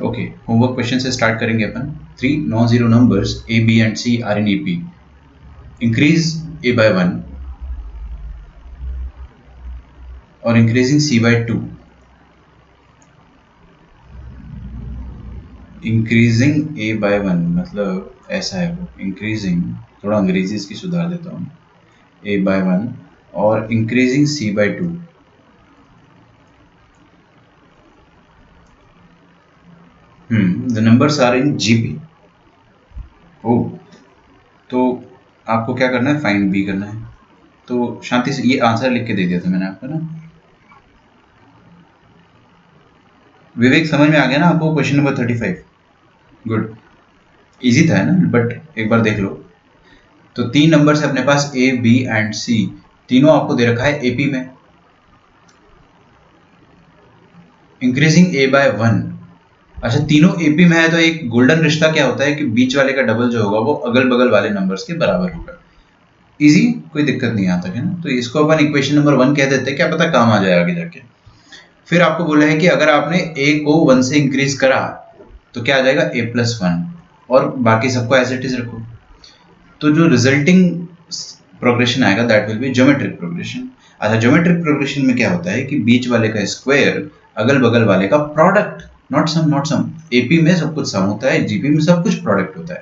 Okay, homework question से start करेंगे अपन। 3 non zero numbers A B and C are in AP. Increase A by 1 और increasing C by 2। Increasing A by 1 मतलब ऐसा है वो, इंक्रीजिंग, थोड़ा अंग्रेजी इसकी सुधार देता हूँ, ए बाय 1 और increasing C by 2। The numbers are in GP. ओ, तो आपको क्या करना है, फाइंड बी करना है। तो शांति से, ये आंसर लिख के दे दिया था मैंने आपको ना। विवेक समझ में आ गया ना आपको क्वेश्चन नंबर 35? गुड, इजी था है ना, बट एक बार देख लो। तो 3 नंबर है अपने पास ए बी एंड सी, तीनों आपको दे रखा है एपी में। Increasing A by 1। अच्छा, तीनों एपी में है तो एक गोल्डन रिश्ता क्या होता है कि बीच वाले का डबल जो होगा वो अगल बगल वाले नंबर्स के बराबर होगा। इजी, कोई दिक्कत नहीं आता है ना। तो इसको अपन इक्वेशन नंबर 1 कह देते हैं, क्या पता काम आ जाए आगे जाके। फिर आपको बोला है कि अगर आपने ए को 1 से इंक्रीज करा तो क्या आ जाएगा, ए प्लस 1, और बाकी सबको एज इट इज रखो। तो जो रिजल्टिंग प्रोग्रेशन आएगा that will B geometric progression. अच्छा, ज्योमेट्रिक प्रोग्रेशन में क्या होता है कि बीच वाले का स्क्वायर अगल बगल वाले का product, not sum, not sum. AP में सब कुछ सम होता है, जीपी में सब कुछ प्रोडक्ट होता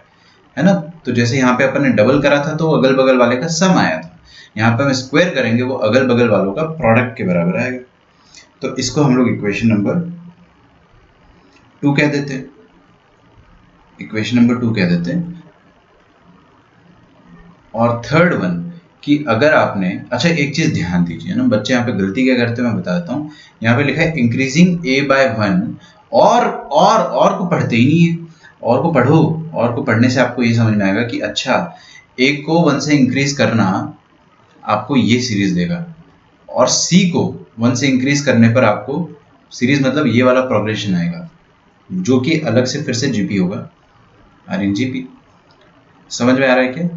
है ना। तो जैसे यहाँ पे अपन ने डबल करा था तो अगल बगल वाले का सम आया था, यहाँ पे हम स्क्वायर करेंगे वो अगल बगल वालों का प्रोडक्ट के बराबर आएगा। तो इसको हम लोग इक्वेशन नंबर 2 कह देते हैं, इक्वेशन नंबर 2 कह देते हैं। और थर्ड वन कि अगर आपने, अच्छा एक चीज ध्यान दीजिए ना, बच्चे यहाँ पे गलती क्या करते हैं मैं बता देता हूँ। यहाँ पे लिखा है इंक्रीजिंग ए बाय 1, और को पढ़ते ही नहीं है। और को पढ़ो, और को पढ़ने से आपको ये समझ में आएगा कि अच्छा, ए को 1 से इंक्रीज करना आपको ये सीरीज देगा, और सी को 1 से इंक्रीज करने पर आपको सीरीज मतलब ये वाला प्रोग्रेशन आएगा, जो कि अलग से फिर से जीपी होगा, आर इन जीपी। समझ में आ रहा है क्या?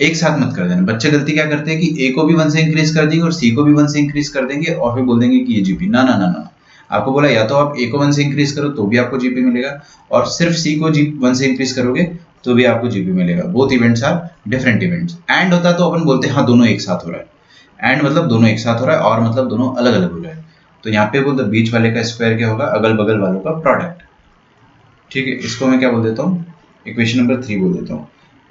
एक साथ मत कर देना। बच्चे गलती क्या करते हैं कि ए को भी 1 से इंक्रीज कर देंगे और सी को भी 1 से इंक्रीज कर देंगे और फिर बोल देंगे कि ये जीपी। ना ना ना ना, आपको बोला या तो आप ए को 1 से इंक्रीज करो तो भी आपको जीपी मिलेगा, और सिर्फ सी को 1 से इंक्रीज करोगे तो भी आपको जीपी मिलेगा। Both events are different events. And होता तो अपन बोलते हैं हाँ दोनों एक साथ हो रहा है। एंड मतलब दोनों एक साथ हो रहा है, और मतलब दोनों अलग अलग हो रहा है। तो यहाँ पे बोलते बीच वाले का स्क्वायर क्या होगा, अगल बगल वालों का प्रोडक्ट। ठीक है, इसको मैं क्या बोल देता हूँ, इक्वेशन नंबर 3 बोल देता हूँ।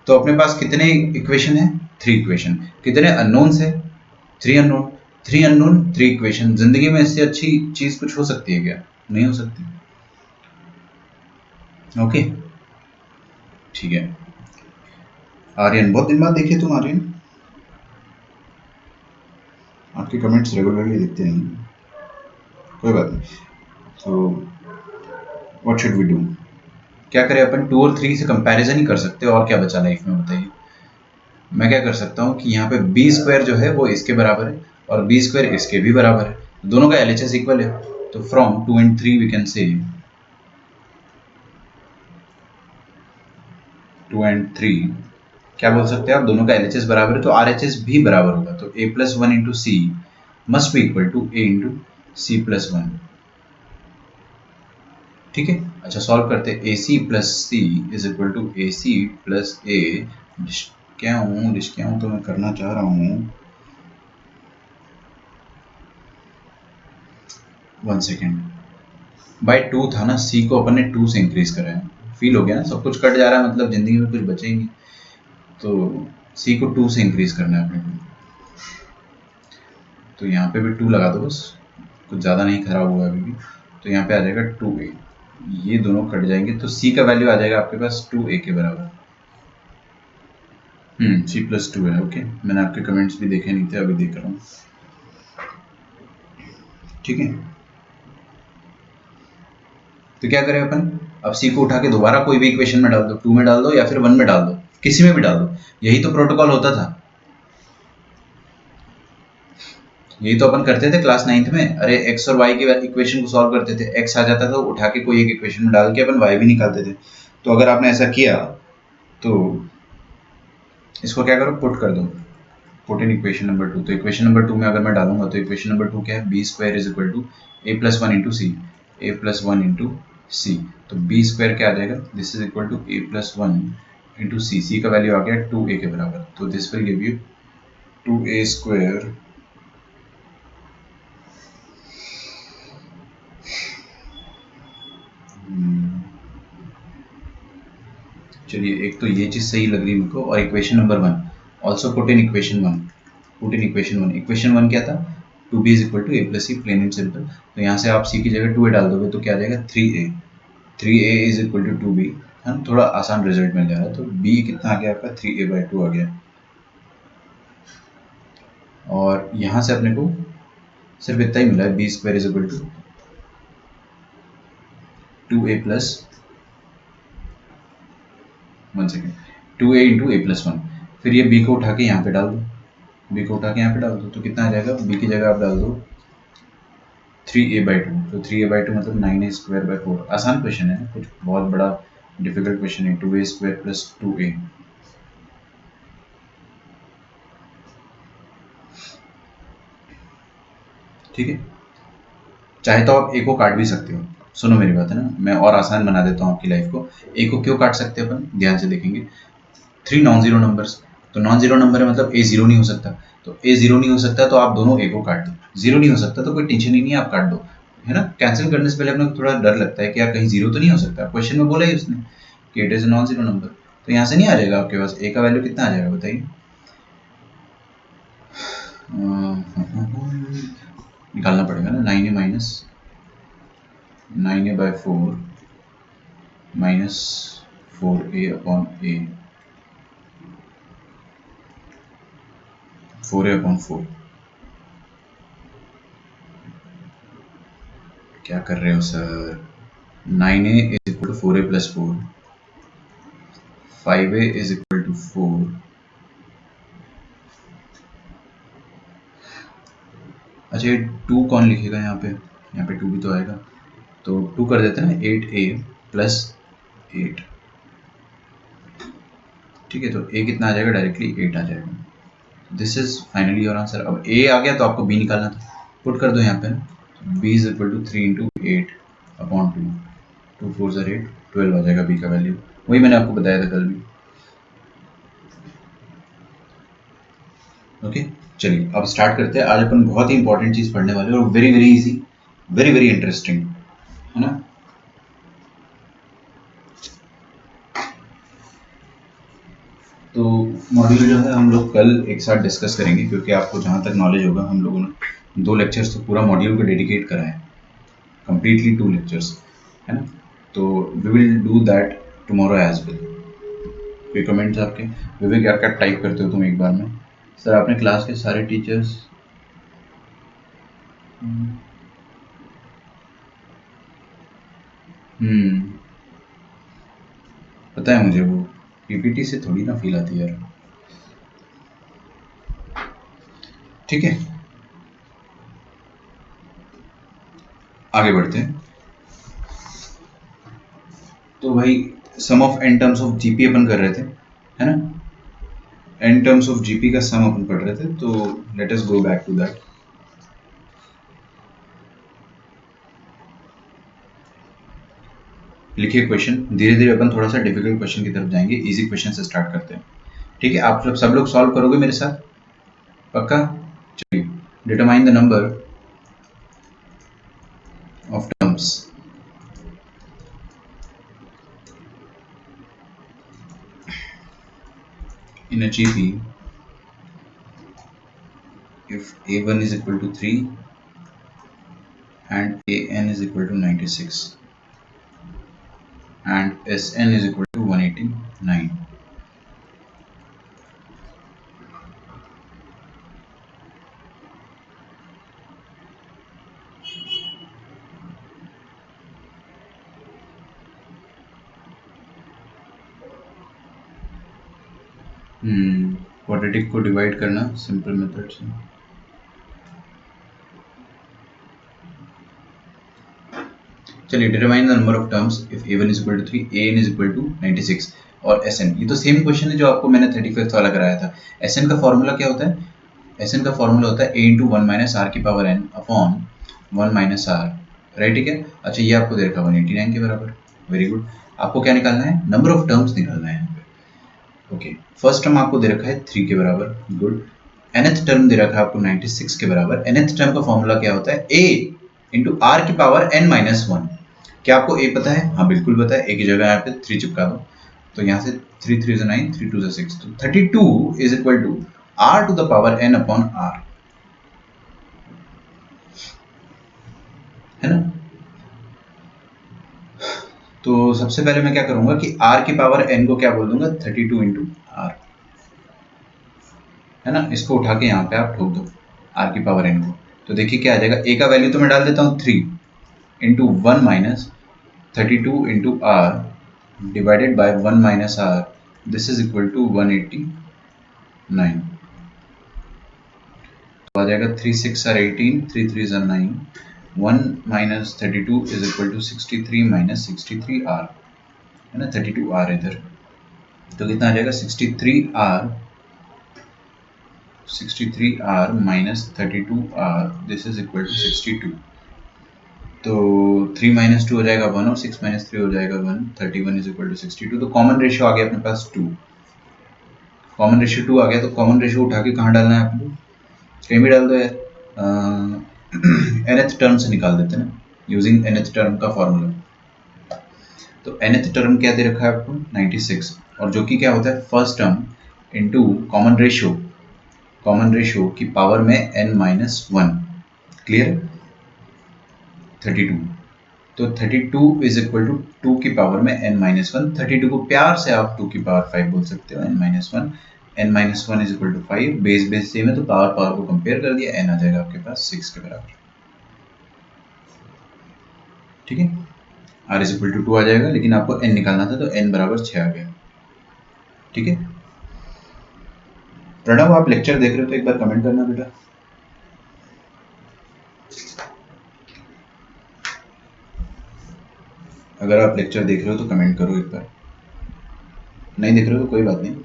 तो अपने पास कितने इक्वेशन है, 3 इक्वेशन। कितने अननोन्स है, 3 अननोन। 3 unknown 3 equation. जिंदगी में इससे अच्छी चीज कुछ हो सकती है क्या? नहीं हो सकती। ओके, ठीक है। आर्यन, बहुत दिन बाद देखे तुम आर्यन, आपके कमेंट्स रेगुलरली दिखते नहीं, कोई बात नहीं। तो व्हाट शुड वी डू, क्या करें अपन? 2 और 3 से कंपैरिजन ही कर सकते हैं, और क्या बचा लाइफ में बताइए। मैं क्या कर सकता हूँ कि यहाँ पे बी स्क्वायर जो है वो इसके बराबर है और बी स्क्वायर इसके भी बराबर है, दोनों का एलएचएस इक्वल है। तो from 2 and 3 we can say 2 and 3 क्या बोल सकते हैं आप, दोनों का एलएचएस बराबर है तो आरएचएस भी बराबर होगा। तो a plus 1 into C must be equal to A into C plus 1। ठीक है, अच्छा सॉल्व करते हैं। A C plus C is equal to A C plus A. क्या हूँ तो मैं करना चाह रहा हूँ, 1 सेकेंड। बाय 2 था ना, सी को अपन ने 2 से इंक्रीज करा है। फील हो गया ना, सब कुछ कट जा रहा है, मतलब जिंदगी में कुछ बचे ही नहीं। तो सी को 2 से इंक्रीज करना है अपने को। तो यहाँ पे भी 2 लगा दो बस, कुछ ज़्यादा नहीं खराब हुआ अभी भी। तो यहाँ पे आ जाएगा 2a, ये दोनों कट जाएंगे तो c का वैल्यू आ जाएगा आपके पास 2a के बराबर। c प्लस 2 है। ओके, मैंने आपके कमेंट्स भी देखे नहीं थे, अभी देख रहा हूँ। ठीक है, तो क्या करें अपन, अब c को उठा के दोबारा कोई भी इक्वेशन में डाल दो, 2 में डाल दो या फिर 1 में डाल दो, किसी में भी डाल दो। यही तो प्रोटोकॉल होता था, यही तो अपन करते थे क्लास 9th में। अरे x और y की इक्वेशन को सॉल्व करते थे, x आ जाता था उठा के कोई एक इक्वेशन में डाल के अपन y भी निकालते थे। तो अगर आपने ऐसा किया तो इसको क्या करो, पुट कर दो, पुट इन इक्वेशन नंबर 2। तो इक्वेशन नंबर 2 में अगर मैं डालूंगा तो इक्वेशन नंबर 2 क्या है, B square is equal to A plus 1 into C, A plus 1 into C, तो बी स्क्वायर क्या आ जाएगा, this is equal to A plus one into C, C का वैल्यू आ गया 2a के बराबर, तो this will give you 2a square चलिए एक तो ये चीज़ सही लग रही है मेरे को, और equation number one also put in equation one, put in equation one, equation one क्या था, 2b is equal to A plus C, plain and simple, तो यहाँ से आप c की जगह 2a डाल दोगे तो क्या आ जाएगा 3a, 3a is equal to 2b, है ना, थोड़ा आसान रिजल्ट मिल जा रहा है, तो b कितना आ गया आपका 3a/2 आ गया, और यहाँ से अपने को सिर्फ इतना ही मिला है, B square is equal to 2a plus 1 second 2a into A plus one, फिर ये b को उठा के यहाँ पे डाल दो, b को उठा के यहाँ पे डाल दो, तो कितना आ जाएगा, b की जगह आप डाल दो 3a/2, तो 3a/2 मतलब 9a² / 4, आसान क्वेश्चन है, कुछ बहुत बड़ा डिफिकल्ट क्वेश्चन है, 2a² प्लस 2a, ठीक है, चाहे तो आप ए को काट भी सकते हो, सुनो मेरी बात है ना, मैं और आसान बना देता हूँ आपकी लाइफ को, ए को क्यों काट सकते हैं अपन, ध्यान से देखेंगे, 3 नॉन जीरो नंबर्स, तो नॉन जीरो नंबर है मतलब ए जीरो नहीं हो सकता, तो ए जीरो नहीं हो सकता तो आप दोनों ए को काट दो, जीरो नहीं हो सकता तो कोई टेंशन ही नहीं है, आप काट दो, है ना, कैंसिल करने से पहले अपने को थोड़ा डर लगता है कि यार कहीं जीरो तो नहीं हो सकता, क्वेश्चन में बोला ही उसने कि it is non zero number, तो यहाँ से नहीं आ जाएगा आपके पास, ए का वैल्यू कितना आ जाएगा बताइए, निकालना पड़ेगा ना, 9a/4 माइनस 4a/a 4a/4, क्या कर रहे हो sir, 9a is equal to 4a plus 4, 5a is equal to 4, अच्छा ये 2 कौन लिखेगा यहाँ पे, यहाँ पे 2 भी तो आएगा, तो 2 कर देते हैं ना, 8a प्लस 8, ठीक है, तो a कितना आ जाएगा, डायरेक्टली 8 आ जाएगा, this is finally your answer, अब a आ गया तो आपको b निकालना था, पुट कर दो यहाँ पे, b is equal to 3 into 8/2, 2 4 ज़र 8, 12 आ जाएगा b का वैल्यू, वही मैंने आपको बताया था कल भी, ओके चलिए अब स्टार्ट करते हैं, आज अपन बहुत ही इंपॉर्टेंट चीज़ पढ़ने वाले हैं, और very very easy, very very interesting, है ना, तो मॉड्यूल जो है हम लोग कल एक साथ डिस्कस करेंगे, क्योंकि आपको जहाँ तक नॉलेज होगा, हम लोगों ने 2 लेक्चर्स तो पूरा मॉड्यूल को डेडिकेट करा है, कम्प्लीटली 2 लेक्चर्स, है ना, तो we will do that tomorrow as well, कोई कमेंट्स आपके, विवेक क्या क्या टाइप करते हो तुम एक बार में, सर आपने क्लास के सारे टीचर्स, पता है मुझे, वो पीपीटी से थोड़ी ना फील आती है यार, ठीक है आगे बढ़ते हैं, तो भाई sum of n terms of GP अपन कर रहे थे, है ना, एन टर्म्स ऑफ जीपी का सम अपन पढ़ रहे थे, तो let us go back to that, लिखिए क्वेश्चन, धीरे धीरे अपन थोड़ा सा डिफिकल्ट क्वेश्चन की तरफ जाएंगे, इजी क्वेश्चन से स्टार्ट करते हैं, ठीक है, आप सब लोग सॉल्व करोगे मेरे साथ, पक्का, चलिए, determine the number of terms in a GP if a1 is equal to 3 and an is equal to 96 and Sn is equal to 189, quadratic को डिवाइड करना सिंपल मेथड से, चलिए, determine the number of terms if a1 is equal to 3, an is equal to 96 और Sn, ये तो same question है जो आपको मैंने 35th वाला कराया था, Sn का फॉर्मूला क्या होता है, Sn का फॉर्मूला होता है a इंटू 1 माइनस आर की power n upon 1 minus R, right, ठीक है। अच्छा ये आपको दे रखा 189 के बराबर, वेरी गुड। आपको क्या निकालना है, नंबर ऑफ टर्म्स निकालना है यहाँ पे। ओके, फर्स्ट टर्म आपको दे रखा है 3 के बराबर, गुड। nth टर्म दे रखा है आपको 96 के बराबर। nth टर्म का फॉर्मूला क्या होता है, a इंटू आर की पावर n-1। क्या आपको a पता है, हाँ बिल्कुल पता है। a की जगह यहाँ पे 3 चिपका दो, तो यहाँ से 3 3 9, 3 2 6, तो 32 is equal to r to the power n upon r, है ना। तो सबसे पहले मैं क्या करूंगा कि r की पावर n को क्या बोल दूंगा, 32 इंटू आर, है ना। इसको उठा के यहाँ पे आप ठोक दो r की पावर n को, तो देखिए क्या आ जाएगा। a का वैल्यू तो मैं डाल देता हूँ 3 into 1 minus 32 into R divided by 1 minus R, this is equal to 189। तो आ जाएगा 3 6 R 18, 3 3 R 9, 1 minus 32 is equal to 63 minus 63 R, है ना। 32 आर इधर, तो कितना आ जाएगा 63 R minus 32 R, this is equal to 62। तो 3 माइनस 2 हो जाएगा 1 और 6 माइनस 3 हो जाएगा 1, 31 इज इक्वल टू 62। तो कॉमन रेशियो आ गया अपने पास 2, कॉमन रेशियो 2 आ गया। तो कॉमन रेशियो उठा के कहाँ डालना है आपको, कहीं भी डाल दो यार। nth टर्म से निकाल देते हैं ना, यूजिंग nth टर्म का फॉर्मूला। तो nth टर्म क्या दे रखा है आपको 96, और जो कि क्या होता है first term into common ratio की पावर में n-1, क्लियर। 32, तो 32 इज इक्वल टू 2 की पावर में n-1। 32 को प्यार से आप 2 की पावर 5 बोल सकते हो, n-1, n-1 is equal to 5, base same है तो पावर को कंपेयर कर दिया, n आ जाएगा आपके पास 6 के बराबर, ठीक है। r इज इक्वल टू 2 आ जाएगा, लेकिन आपको n निकालना था तो n बराबर 6 आ गया, ठीक है। प्रणव आप लेक्चर देख रहे हो तो एक बार कमेंट करना बेटा। अगर आप लेक्चर देख रहे हो तो कमेंट करो एक बार, नहीं देख रहे हो तो कोई बात नहीं,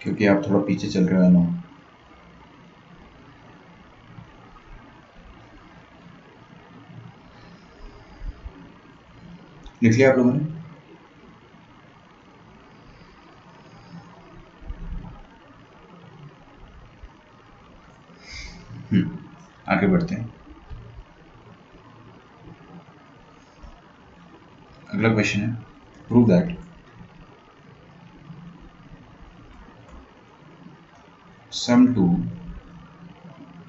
क्योंकि आप थोड़ा पीछे चल रहे हो ना। लिख लिया आप लोगों ने, आगे बढ़ते हैं। अगला क्वेश्चन है, prove that sum to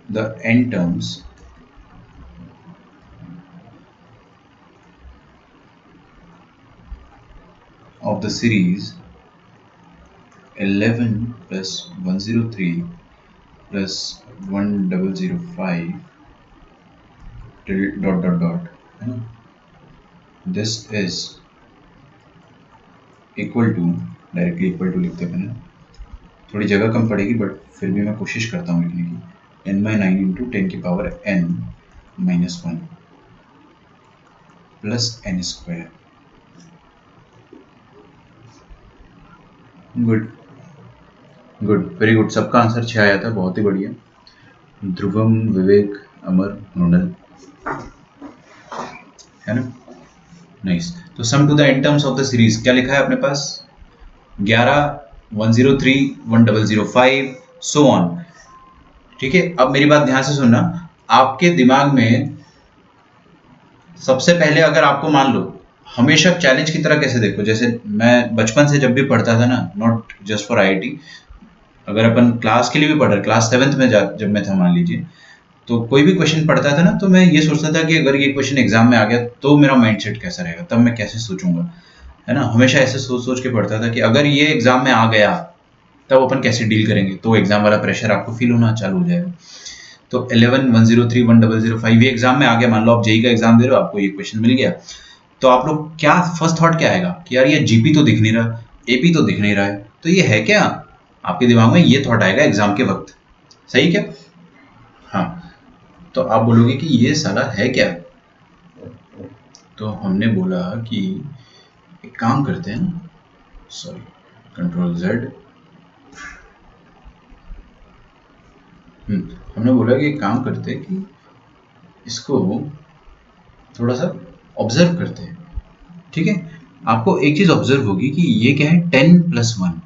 the n terms of the series 11 plus 103 plus 1005 till dot dot dot, है ना, this is equal to, directly equal to लिखते हैं ना, थोड़ी जगह कम पड़ेगी बट फिर भी मैं कोशिश करता हूँ लिखने की, n/9 इंटू 10 की power n-1 plus n square. Good good, very good, सबका आंसर 6 आया था, बहुत ही बढ़िया। ध्रुवम, विवेक, अमर, मृणल, है ना, नाइस। तो sum to the n terms of the series क्या लिखा है अपने पास, 11, 103, 1005 सो ऑन, ठीक है। अब मेरी बात ध्यान से सुनना, आपके दिमाग में सबसे पहले अगर आपको मान लो, हमेशा चैलेंज की तरह कैसे देखो, जैसे मैं बचपन से जब भी पढ़ता था ना, नॉट जस्ट फॉर आईआईटी, अगर अपन क्लास के लिए भी पढ़ रहे, क्लास 7th में जब मैं था मान लीजिए, तो कोई भी क्वेश्चन पढ़ता था ना, तो मैं ये सोचता था कि अगर ये क्वेश्चन एग्जाम में आ गया तो मेरा माइंडसेट कैसा रहेगा, तब मैं कैसे सोचूंगा, है ना। हमेशा ऐसे सोच सोच के पढ़ता था कि अगर ये एग्जाम में आ गया तब अपन कैसे डील करेंगे, तो एग्जाम वाला प्रेशर आपको फील होना चालू हो जाएगा। तो 11, 103, 1005 ये एग्जाम में आ गया, मान लो आप जेई का एग्जाम दे रहे हो, आपको ये क्वेश्चन मिल गया, तो आप लोग क्या फर्स्ट थॉट क्या आएगा कि यार ये जीपी तो दिख नहीं रहा, एपी तो दिख नहीं रहा है, तो ये है क्या, आपके दिमाग में ये थॉट आएगा एग्जाम के वक्त, सही क्या। हाँ, तो आप बोलोगे कि ये साला है क्या, तो हमने बोला कि एक काम करते हैं ना, सॉरी, कंट्रोल जेड, हमने बोला कि एक काम करते हैं कि इसको थोड़ा सा ऑब्जर्व करते हैं, ठीक है। आपको एक चीज ऑब्जर्व होगी कि ये क्या है 10+1,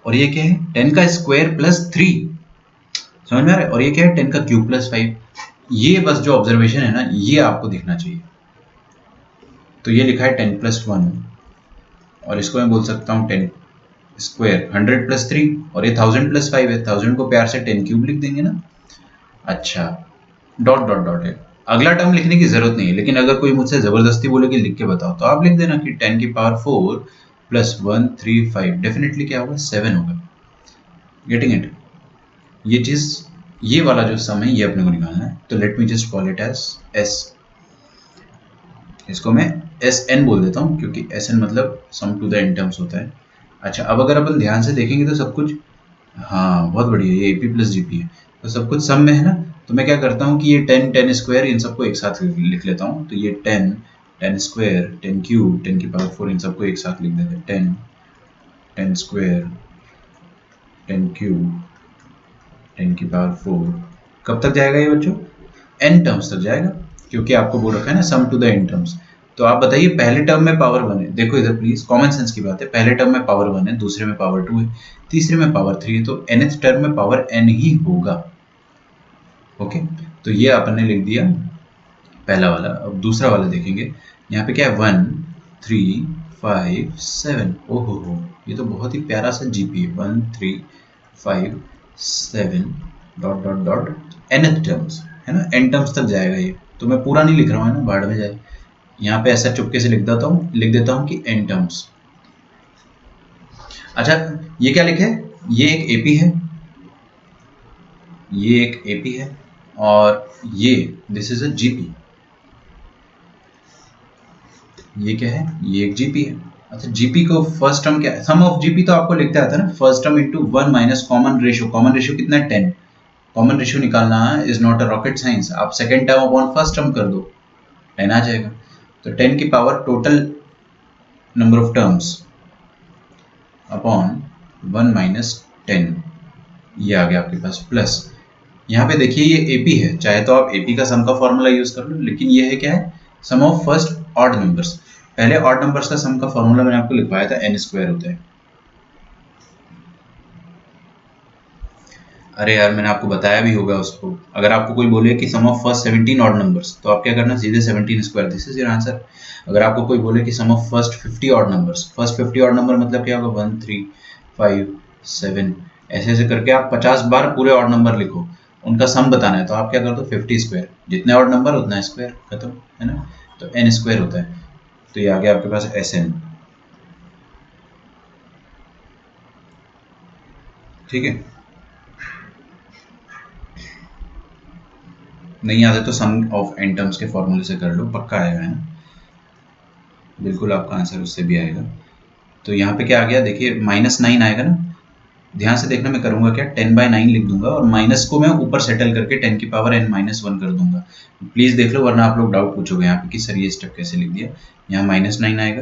और ये क्या है 10 का स्क्वायर प्लस 3, समझ में आ रहा है, और ये क्या है 10 का क्यूब प्लस 5। ये बस जो ऑब्जर्वेशन है ना, ये आपको दिखना चाहिए। तो ये लिखा है 10+1, और इसको मैं बोल सकता हूँ 10 स्क्वायर 100+3, और ये 1000+5 है, 1000 को प्यार से 10 क्यूब लिख देंगे ना। अच्छा, डॉट डॉट डॉट है, अगला टर्म लिखने की जरूरत नहीं है, लेकिन अगर कोई मुझसे जबरदस्ती बोले कि लिख के बताओ, तो आप लिख देना कि 10⁴ प्लस 135, डेफिनेटली क्या होगा 7 होगा। Getting it? ये चीज, ये वाला जो सम है ये अपने को निकालना है। तो let me just call it as S, इसको मैं एस एन बोल देता हूँ, क्योंकि एस एन मतलब सम टू द एन टर्म्स होता है। अच्छा, अब अगर अपन ध्यान से देखेंगे तो सब कुछ, हाँ बहुत बढ़िया, ये एपी प्लस जीपी है, तो सब कुछ सम में है ना। तो मैं क्या करता हूँ कि ये 10 10 स्क्वायर इन सबको एक साथ लिख लेता हूँ। तो ये 10 10 स्क्वायर 10 क्यूब 10⁴ इन सबको एक साथ लिख देते हैं। 10 10 स्क्वायर 10 क्यूब 10⁴ कब तक जाएगा ये बच्चों? एन टर्म्स तक जाएगा, क्योंकि आपको बोल रखा है ना सम टू द एन टर्म्स। तो आप बताइए, पहले टर्म में पावर 1 है, देखो इधर प्लीज, कॉमन सेंस की बात है, पहले टर्म में पावर 1 है, दूसरे में पावर 2 है, तीसरे में पावर 3 है, तो nth टर्म में पावर n ही होगा। ओके, तो ये आपने लिख दिया पहला वाला। अब दूसरा वाला देखेंगे, यहाँ पे क्या है 1 3 5 7, ओहो हो, ये तो बहुत ही प्यारा सा जीपी है, 1 3 5 7 dot dot dot nth terms है ना, n टर्म्स तक जाएगा ये। तो मैं पूरा नहीं लिख रहा हूँ, है ना, बाढ़ में जाए, यहाँ पे ऐसा चुपके से लिख देता हूँ कि n टर्म्स। अच्छा, ये क्या लिखे, ये एक एपी है, ये एक एपी है, और ये दिस इज अ जीपी, ये क्या है, ये एक जीपी है। अच्छा, जीपी को फर्स्ट टर्म क्या है, सम ऑफ जीपी तो आपको लिखते आता है ना, first term into 1 minus common ratio, common ratio कितना है 10, कॉमन रेशियो निकालना is not a rocket science, आप second term upon first term कर दो, 10 आ जाएगा। तो 10 की power total number of terms upon 1 minus 10, ये आ गया आपके पास, प्लस यहाँ पे देखिए ये एपी है, चाहे तो आप एपी का सम का फॉर्मूला यूज कर लो, लेकिन ये है क्या है, सम ऑफ फर्स्ट ऑड नंबर्स। पहले ऑड नंबर्स का सम का फॉर्मूला मैंने आपको लिखवाया था, n स्क्वायर होता है। अरे यार, मैंने आपको बताया भी होगा उसको, अगर आपको कोई बोले कि sum of first 17 odd numbers, तो आप क्या करना, सीधे 17 square, this is your answer. अगर आपको कोई बोले कि sum of first 50 odd numbers, first 50 odd number मतलब क्या होगा, 1 3 5 7, ऐसे ऐसे करके आप 50 बार पूरे ऑड नंबर लिखो, उनका सम बताना है, तो आप क्या कर दो 50 स्क्वायर, जितने ऑड नंबर उतना स्क्वायर, खत्म, है ना। तो n स्क्वायर होता है, तो ये आ गया आपके पास Sn, ठीक है। नहीं आता तो सम ऑफ n टर्म्स के फॉर्मूले से कर लो, पक्का आएगा, है ना, बिल्कुल आपका आंसर उससे भी आएगा। तो यहाँ पे क्या आ गया, देखिए -9 आएगा ना, ध्यान से देखना, मैं करूँगा क्या, 10/9 लिख दूंगा, और माइनस को मैं ऊपर सेटल करके 10 की पावर n-1 कर दूंगा। प्लीज़ देख लो, वरना आप लोग डाउट पूछोगे यहाँ पे कि सर ये स्टेप कैसे लिख दिया। यहाँ -9 आएगा,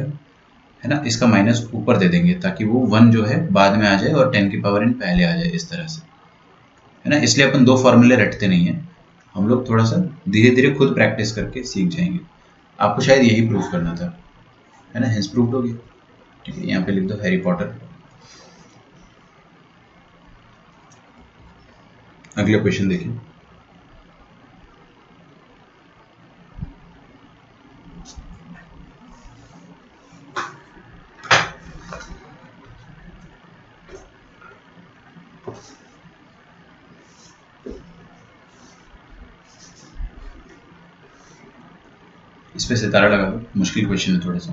है ना, इसका माइनस ऊपर दे देंगे ताकि वो 1 जो है बाद में आ जाए और 10 की पावर n पहले आ जाए, इस तरह से, है ना। इसलिए अपन दो फॉर्मूले रटते नहीं है, हम लोग थोड़ा सा धीरे धीरे खुद प्रैक्टिस करके सीख जाएंगे। आपको शायद यही प्रूफ करना था, है ना, हेंस प्रूव्ड हो गया। ठीक है, यहाँ पे लिख दो हैरी पॉटर। अगला क्वेश्चन देखिए, इस पे सितारा लगा दो, मुश्किल क्वेश्चन है थोड़ा सा।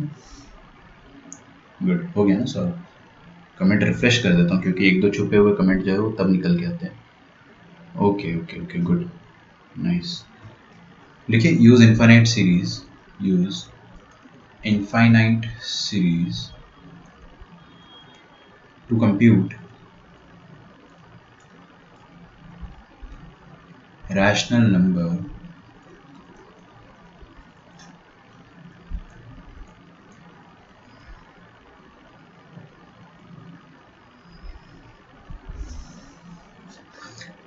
गुड, हो गया ना सॉल्व। कमेंट रिफ्रेश कर देता हूँ, क्योंकि एक दो छुपे हुए कमेंट जो है वो तब निकल के आते हैं। Okay okay okay, good, nice. लिखिए, use infinite series, use infinite series to compute rational number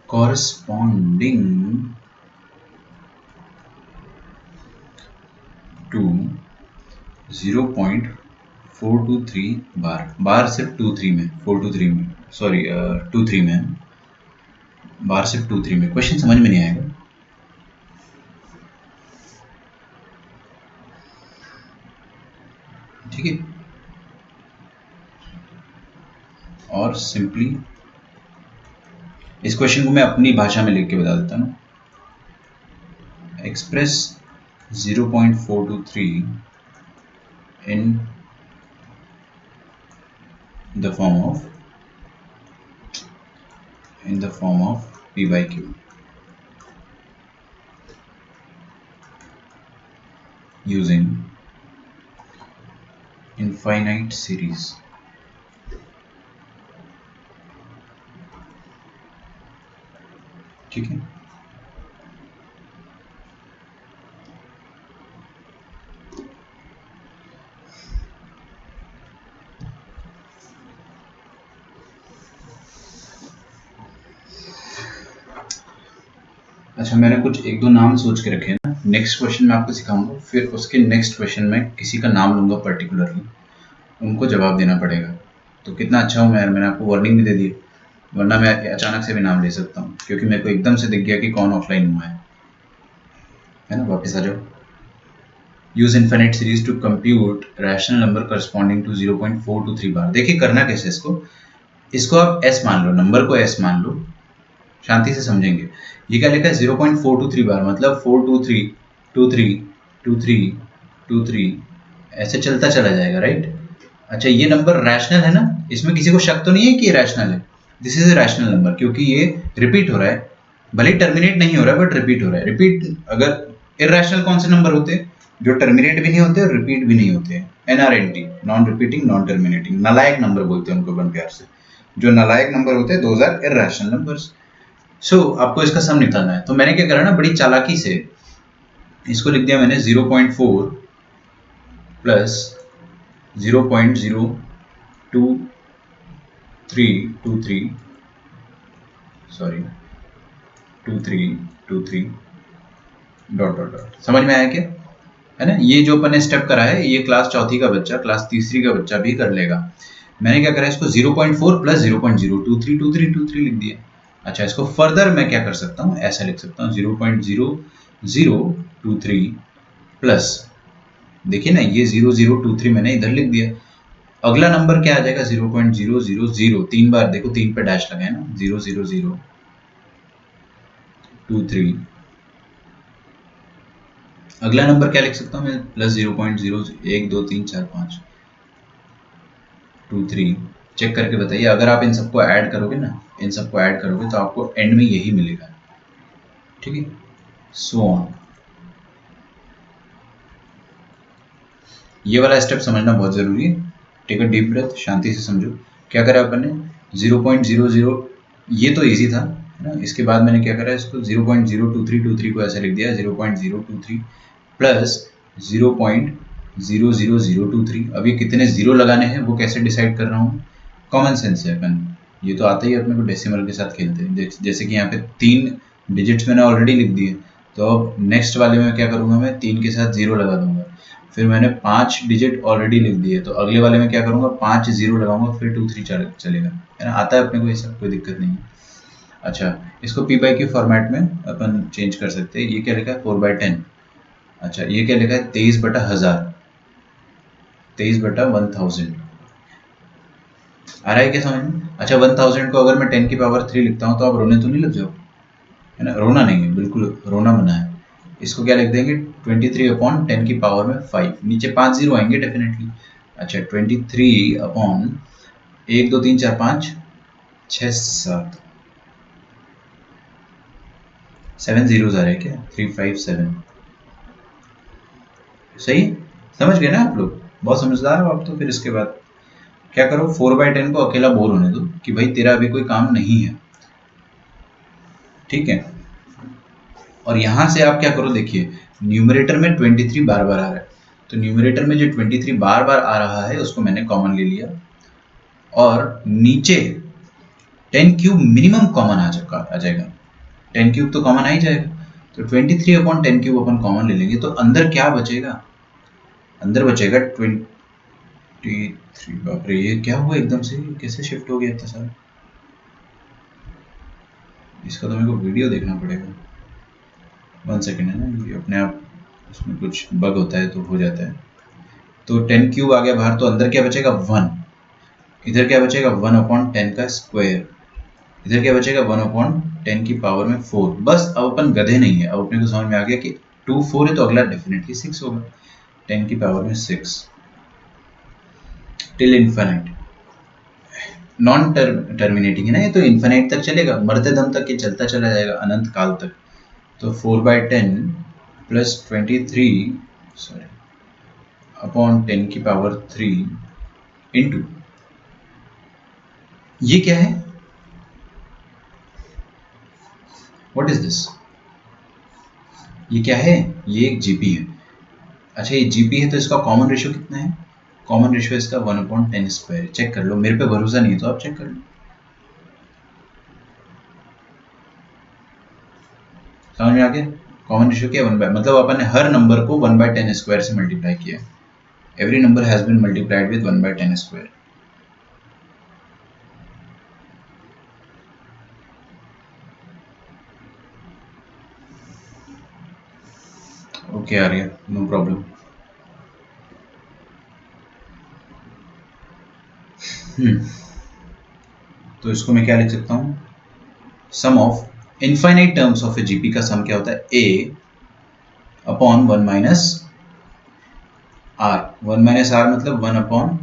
corresponding to 0.423 बार, बार सिर्फ 2-3 में, 4-3 में, सॉरी 2-3 में, बार सिर्फ 2-3 में। क्वेश्चन समझ में नहीं आएगा। ठीक है, और सिंपली इस क्वेश्चन को मैं अपनी भाषा में लिख के बता देता हूँ। Express 0.423 in the form of P by Q using infinite series। ठीक है, अच्छा मैंने कुछ एक दो नाम सोच के रखे हैं ना, नेक्स्ट क्वेश्चन मैं आपको सिखाऊंगा, फिर उसके नेक्स्ट क्वेश्चन में किसी का नाम लूंगा पर्टिकुलरली, उनको जवाब देना पड़ेगा। तो कितना अच्छा हूँ मैं यार, मैंने आपको वार्निंग भी दे दी, वरना मैं अचानक से भी नाम ले सकता हूँ, क्योंकि मेरे को एकदम से दिख गया कि कौन ऑफलाइन हुआ है ना। वापस आ जाओ। Use infinite series to compute rational number corresponding to 0.423 bar. देखिए करना कैसे इसको आप एस मान लो, नंबर को एस मान लो, शांति से समझेंगे। ये क्या लिखा है 0.423 बार, मतलब 423 23 23 23 ऐसे चलता चला जाएगा, राइट। अच्छा ये नंबर रैशनल है ना, इसमें किसी को शक तो नहीं है कि ये रैशनल है। This is a rational number, क्योंकि ये रिपीट हो रहा है, भले टर्मिनेट नहीं हो रहा है बट रिपीट हो रहा है। रिपीट, अगर इरैशनल कौन से नंबर होते हैं, जो टर्मिनेट भी नहीं होते और रिपीट भी नहीं होते हैं, NRNT, non repeating non terminating, नलायक नंबर बोलते हैं उनको बन प्यार से। जो नलायक नंबर होते हैं दोज आर इरैशनल नंबर्स। सो आपको इसका सम निकालना है, तो मैंने क्या करा ना, बड़ी चालाकी से इसको लिख दिया मैंने 0.4 plus 0.02323 sorry 2323 dot dot dot. समझ में आया क्या, है ना। ये जो अपन ने स्टेप करा है, ये क्लास चौथी का बच्चा, क्लास तीसरी का बच्चा भी कर लेगा। मैंने क्या करा, इसको 0.4 प्लस 0.0232323 लिख दिया। अच्छा इसको फर्दर मैं क्या कर सकता हूँ, ऐसा लिख सकता हूँ 0.0023 प्लस, देखिए ना ये 0023 मैंने इधर लिख दिया। अगला नंबर क्या आ जाएगा 0.000, 3 बार देखो, 3 पे डैश लगा है ना, 00023। अगला नंबर क्या लिख सकता हूँ मैं, प्लस 0.01 2 3 4 5 2 3। चेक करके बताइए, अगर आप इन सबको ऐड करोगे ना, इन सबको ऐड करोगे तो आपको एंड में यही मिलेगा। ठीक है, सो ऑन। ये वाला स्टेप समझना बहुत जरूरी है। टेक अ डीप ब्रेथ, शांति से समझो। क्या करा अपन ने 0.00, ये तो इजी था है ना। इसके बाद मैंने क्या करा, इसको 0.02323 को ऐसे लिख दिया 0.023 प्लस 0.00023। अब ये कितने जीरो लगाने हैं वो कैसे डिसाइड कर रहा हूँ, कॉमन सेंस है अपन, ये तो आता ही अपने को, डेसिमल के साथ खेलते हैं। जैसे कि यहाँ पे 3 डिजिट्स मैंने ऑलरेडी लिख दिए, तो अब नेक्स्ट वाले में क्या करूँगा, मैं 3 के साथ 0 लगा दूंगा। फिर मैंने 5 डिजिट ऑलरेडी लिख दिए, तो अगले वाले में क्या करूँगा, 5 0 लगाऊंगा, फिर 2 3 चलेगा, है ना। आता है अपने को, ये सब कोई दिक्कत नहीं है। अच्छा इसको P by Q फॉर्मेट में अपन चेंज कर सकते हैं। ये क्या लिखा है 4/10। अच्छा ये क्या लिखा है 23/1000, 23/1000। आ रहा है क्या समझ में। अच्छा 1000 को अगर मैं 10 की पावर 3 लिखता हूँ तो आप रोने तो नहीं लग जाओ, है ना। रोना नहीं है, बिल्कुल रोना मना है। इसको क्या लिख देंगे 23/10 की पावर में 5, नीचे 5 जीरो आएंगे डेफिनेटली। अच्छा 23/1 2 3 4 5 6 7 जीरोस आ रहे हैं क्या, 357। सही समझ गए ना आप लोग, बहुत समझदार हो आप तो। फिर इसके बाद क्या करो, 4/10 को अकेला बोल होने दो कि भाई तेरा अभी कोई काम नहीं है, ठीक है। और यहां से आप क्या करो, देखिए न्यूमरेटर में 23 बार बार आ रहा है, तो न्यूमरेटर में जो 23 बार बार आ रहा है उसको मैंने कॉमन ले लिया, और नीचे 10 क्यूब मिनिमम कॉमन आ जाएगा। 10 क्यूब तो कॉमन आ ही जाएगा, तो 23/10 क्यूब अपन कॉमन ले लेंगे, तो अंदर क्या बचेगा, अंदर बचेगा 23। बाप रे, ये क्या हुआ एकदम से, कैसे शिफ्ट हो गया इतना सारा? इसका तो मेरे को वीडियो देखना पड़ेगा। 1 सेकेंड है ना, ये अपने आप उसमें कुछ बग होता है तो हो जाता है। तो 10 क्यूब आ गया बाहर, तो अंदर क्या बचेगा 1। इधर क्या बचेगा 1/10 का स्क्वायर। इधर क्या बचेगा 1/10 की पावर में 4। बस अब अपन गधे नहीं है, अब अपने को समझ में आ गया कि 2 4 है तो अगला डेफिनेटली 6 होगा। 10 की पावर में 6 टिल इन्फिनिट। नॉन टर्मिनेटिंग है ना ये, तो इन्फिनिट तक चलेगा, मरते दम तक ये चलता चला जाएगा अनंत काल तक। तो 4/10 प्लस 23 सॉरी अपॉन 10 की पावर 3 इंटू, ये क्या है, व्हाट इज दिस, ये क्या है? ये एक जीपी है। अच्छा, ये जीपी है तो इसका कॉमन रेशियो कितना है? कॉमन रेशियो इसका 1/10 स्क्वायर। चेक कर लो, मेरे पे भरोसा नहीं है तो आप चेक कर लो। समझ में आ गया? कॉमन रेशियो क्या है? 1 बाय, मतलब अपन ने हर नंबर को 1/10 स्क्वायर से मल्टीप्लाई किया। Every number has been multiplied with 1/10 square. Okay Arya, no problem. तो इसको मैं क्या लिख सकता हूँ? Sum of infinite terms of a GP का सम क्या होता है? A upon 1 minus R. 1 minus R मतलब 1 अपॉन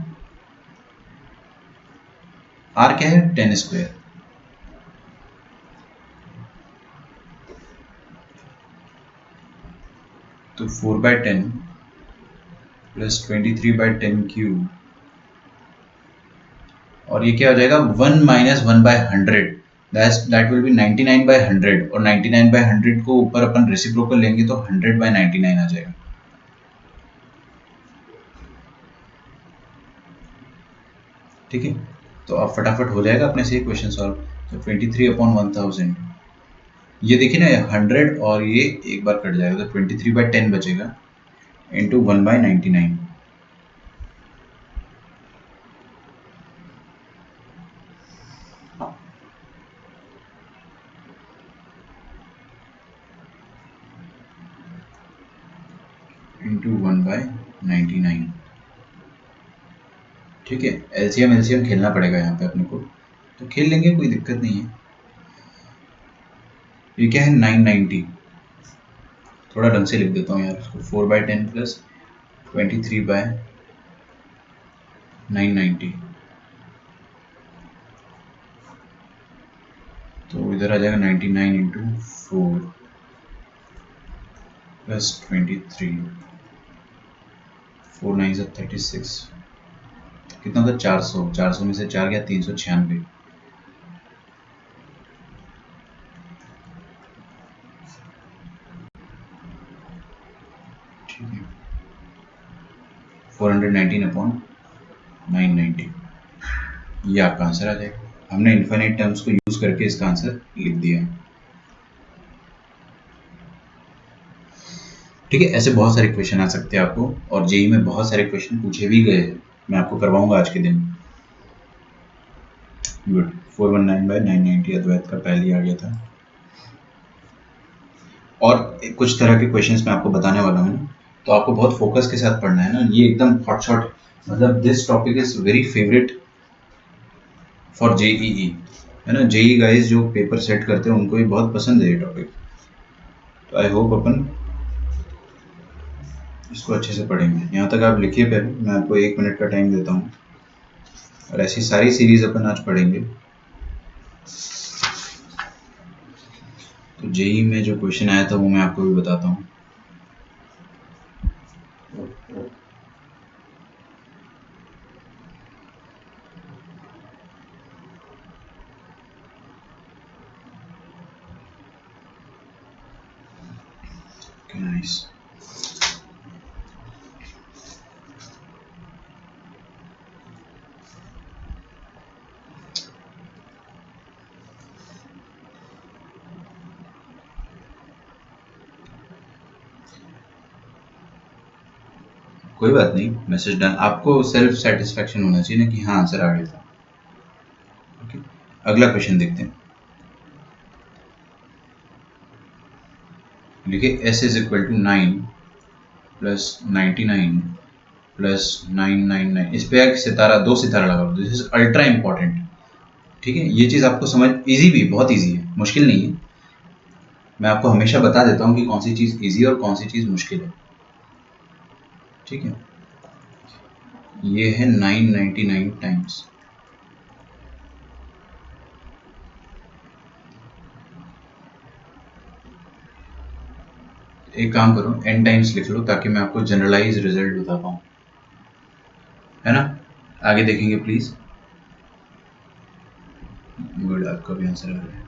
आर क्या है? 10 स्क्वायर। तो 4/10 प्लस 23/10 क्यूब, और ये क्या हो जाएगा 1 माइनस 1/100, दैट विल बी 99/100। और 99/100 को ऊपर अपन रेसिप्रोकल लेंगे तो 100/99 आ जाएगा। ठीक है, तो अब फटाफट हो जाएगा अपने से क्वेश्चन सॉल्व। तो 23/1000, ये देखिए ना 100 और ये एक बार कट जाएगा तो 23/10 बचेगा इंटू 1/99। इंटू 1/99। ठीक है, एलसीएम एलसीएम खेलना पड़ेगा यहाँ पे अपने को, तो खेल लेंगे, कोई दिक्कत नहीं है। ये क्या है 990, थोड़ा ढंग से लिख देता हूँ यार इसको। 4/10 प्लस 23/990, तो इधर आ जाएगा 99 इंटू 4 प्लस 23, 4 9 से 36, कितना था 400। 400 में से 4 गया 396। ठीक है, 419/990, ये आपका आंसर आ जाएगा। हमने इन्फिनिट टर्म्स को यूज करके इसका आंसर लिख दिया। ठीक है, ऐसे बहुत सारे क्वेश्चन आ सकते हैं आपको, और जेई में बहुत सारे क्वेश्चन पूछे भी गए हैं, मैं आपको करवाऊंगा आज के दिन। गुड, 419/990 अद्वैत का पहले आ गया था। और कुछ तरह के क्वेश्चंस मैं आपको बताने वाला हूँ ना, तो आपको बहुत फोकस के साथ पढ़ना है ना, ये एकदम हॉट शॉट, मतलब this topic is very favourite for JEE, है ना। जेई गाइस जो पेपर सेट करते हैं उनको भी बहुत पसंद है ये टॉपिक, तो आई होप अपन इसको अच्छे से पढ़ेंगे। यहाँ तक आप लिखिए पहले, मैं आपको 1 मिनट का टाइम देता हूँ, और ऐसी सारी सीरीज अपन आज पढ़ेंगे। तो जेई में जो क्वेश्चन आया था वो मैं आपको भी बताता हूँ। नाइस। कोई बात नहीं, मैसेज डन। आपको सेल्फ सेटिस्फेक्शन होना चाहिए ना कि हाँ आंसर आ गया था। ओके, अगला क्वेश्चन देखते हैं। देखिए s is equal to 9 plus 99 plus 999। इस पे एक सितारा, 2 सितारा लगा दो। This is ultra important. ठीक है, ये चीज़ आपको समझ, इजी भी, बहुत इजी है, मुश्किल नहीं है। मैं आपको हमेशा बता देता हूँ कि कौन सी चीज़ इजी और कौन सी चीज़ मुश्किल है। ठीक है, ये है 999 टाइम्स, एक काम करो n टाइम्स लिख लो ताकि मैं आपको जनरलाइज रिजल्ट बता पाऊँ, है ना। आगे देखेंगे प्लीज। गुड, आपका भी आंसर आ रहा है।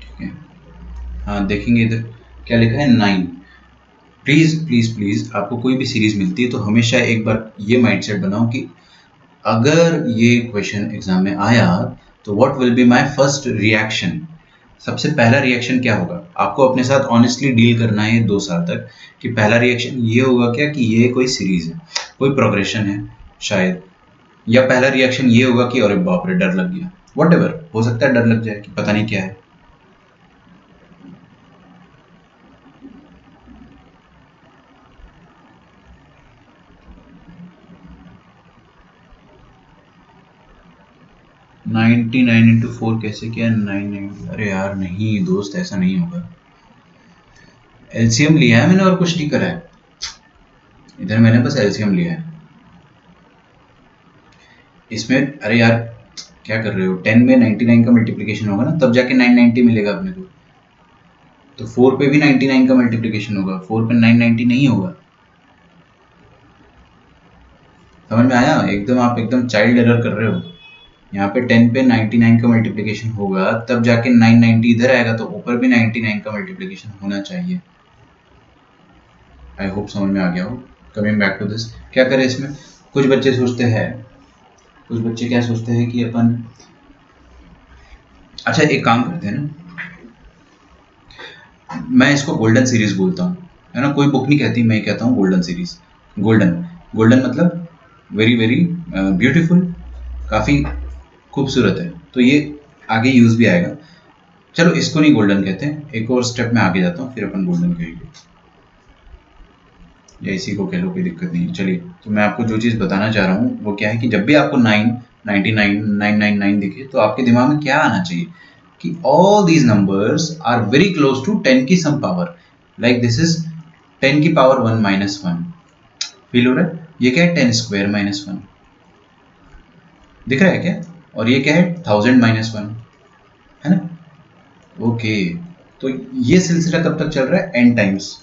ठीक है, हाँ देखेंगे इधर क्या लिखा है, 9। प्लीज प्लीज प्लीज, आपको कोई भी सीरीज मिलती है तो हमेशा एक बार ये माइंडसेट बनाओ कि अगर ये क्वेश्चन एग्जाम में आया तो what will be my first reaction. सबसे पहला रिएक्शन क्या होगा, आपको अपने साथ ऑनेस्टली डील करना है 2 साल तक कि पहला रिएक्शन ये होगा क्या कि ये कोई सीरीज है, कोई प्रोग्रेशन है शायद, या पहला रिएक्शन ये होगा कि अरे बाप रे डर लग गया। वट एवर, हो सकता है डर लग जाए कि पता नहीं क्या है। नाइनटी नाइन इंटू 4 कैसे किया, 990। अरे यार नहीं दोस्त, ऐसा नहीं होगा। एलसीएम लिया है मैंने और कुछ नहीं करा है, इधर मैंने बस एलसीएम लिया है इसमें। अरे यार क्या कर रहे हो, 10 में 99 का मल्टीप्लिकेशन होगा ना तब जाके 990 मिलेगा अपने को। तो 4 पे भी 99 का मल्टीप्लिकेशन होगा, 4 पे 990 नहीं होगा। समझ में आया, एकदम आप एकदम चाइल्ड एरर कर रहे हो। यहाँ पे 10 पे 99 का मल्टीप्लिकेशन होगा तब जाके 990 इधर आएगा, तो ऊपर भी 99 का मल्टीप्लिकेशन होना चाहिए। आई होप समझ में आ गया हो। कमिंग बैक टू दिस, क्या करें इसमें। कुछ बच्चे सोचते हैं, कुछ बच्चे क्या सोचते हैं कि अपन, अच्छा एक काम करते हैं ना, मैं इसको गोल्डन सीरीज बोलता हूँ, है ना। कोई बुक नहीं कहती, मैं कहता हूँ गोल्डन सीरीज। गोल्डन, गोल्डन मतलब वेरी वेरी ब्यूटीफुल, काफ़ी खूबसूरत है, तो ये आगे यूज भी आएगा। चलो इसको नहीं गोल्डन कहते हैं, एक और स्टेप में आगे जाता हूँ फिर अपन गोल्डन कहेंगे, या इसी को कह लो, कोई दिक्कत नहीं है। चलिए, तो मैं आपको जो चीज़ बताना चाह रहा हूँ वो क्या है कि जब भी आपको 999 999 दिखे तो आपके दिमाग में क्या आना चाहिए कि all these numbers are very close to 10 की some power, like this is 10 की पावर 1 माइनस 1। फील हो रहा है, ये क्या है 10 स्क्वायर माइनस 1, दिख रहा है क्या। और ये क्या है 1000 माइनस 1, है ना। ओके, तो ये सिलसिला कब तक चल रहा है, n टाइम्स,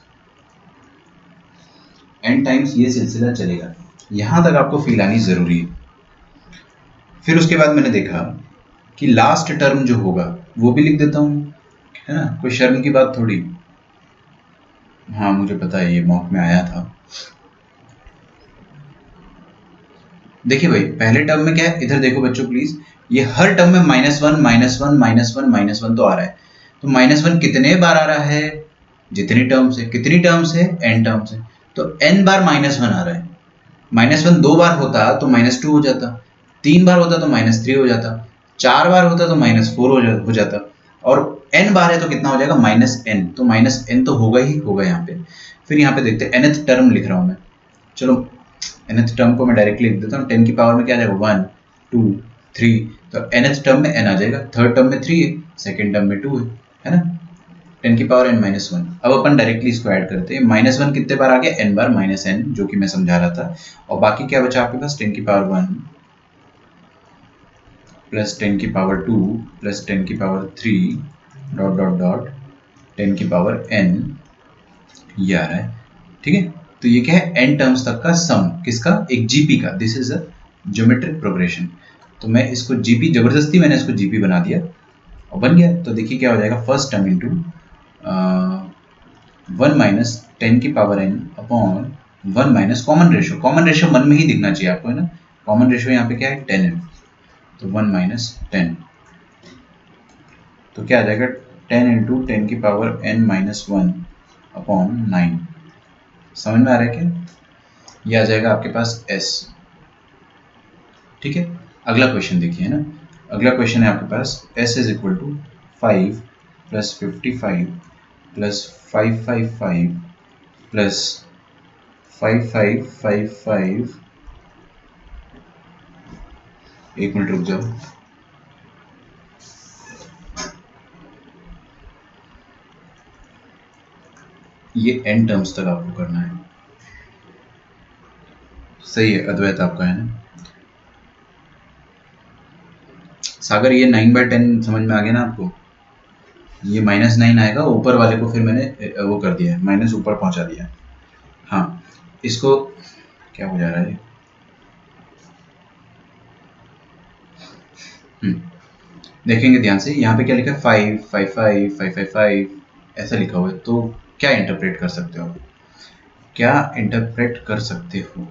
n टाइम्स ये सिलसिला चलेगा। यहां तक आपको फील आनी जरूरी है। फिर उसके बाद मैंने देखा कि लास्ट टर्म जो होगा वो भी लिख देता हूँ, है ना, कोई शर्म की बात थोड़ी। हाँ मुझे पता है, ये मॉक में आया था। देखिए भाई, पहले टर्म में क्या है, इधर देखो बच्चों प्लीज, ये हर टर्म में minus one minus one minus one minus one तो आ रहा है। तो माइनस वन कितने बार आ रहा है, जितनी टर्म्स है, कितनी टर्म्स है, एन टर्म्स है, तो एन बार माइनस वन आ रहा है। माइनस वन 2 बार होता तो माइनस 2 हो जाता, 3 बार होता तो माइनस 3 हो जाता, 4 बार होता तो माइनस 4 हो जाता, और n बार है तो कितना हो जाएगा, माइनस एन। तो माइनस एन तो होगा ही होगा यहाँ पे। फिर यहाँ पे देखते हैं nth टर्म लिख रहा हूँ मैं, चलो nth टर्म को मैं डायरेक्टली लिख देता हूँ। 10 की पावर में क्या आ जाएगा, 1 2 3, तो nth टर्म में n आ जाएगा, थर्ड टर्म में 3 है, सेकेंड टर्म में 2 है ना। 10 की पावर n माइनस वन। अब अपन डायरेक्टली इसको ऐड करते हैं, माइनस वन कितने बार आ गया, n बार माइनस n, जो कि मैं समझा रहा था। और बाकी क्या बचा आपके पास, 10 की पावर 1 प्लस 10 की पावर 2 प्लस 10 की पावर 3 डॉट डॉट डॉट 10 की पावर n, ये आ रहा है। ठीक है, तो ये क्या है, n टर्म्स तक का सम, किसका, एक जीपी का। This is a geometric progression. तो मैं इसको जीपी, जबरदस्ती मैंने इसको जीपी बना दिया और बन गया। तो देखिए क्या हो जाएगा, फर्स्ट टर्म इंटू 1 माइनस 10 की power n upon 1 minus common ratio मन में ही दिखना चाहिए आपको, है ना। कॉमन रेशियो यहाँ पे क्या है, 10 है, तो 1 माइनस 10, तो क्या आ जाएगा 10 इंटू 10 की पावर n माइनस 1 अपॉन 9। समझ में आ रहा है क्या? ये आ जाएगा आपके पास s। ठीक है, अगला क्वेश्चन देखिए ना। अगला क्वेश्चन है आपके पास s is equal to 5 plus 55 plus 555 plus 5555। एक मिनट रुक जाओ, ये एन टर्म्स तक आपको करना है। सही है, अद्वैत आपका है ना। सागर ये 9/10 समझ में आ गया ना आपको? ये -9 आएगा, ऊपर वाले को फिर मैंने वो कर दिया है, माइनस ऊपर पहुंचा दिया है। हाँ, इसको क्या हो जा रहा है? देखेंगे ध्यान से, यहाँ पे क्या लिखा है 5 5 5 5 5 5 ऐसा लिखा हुआ है। तो क्या इंटरप्रेट कर सकते हो? क्या इंटरप्रेट कर सकते हो?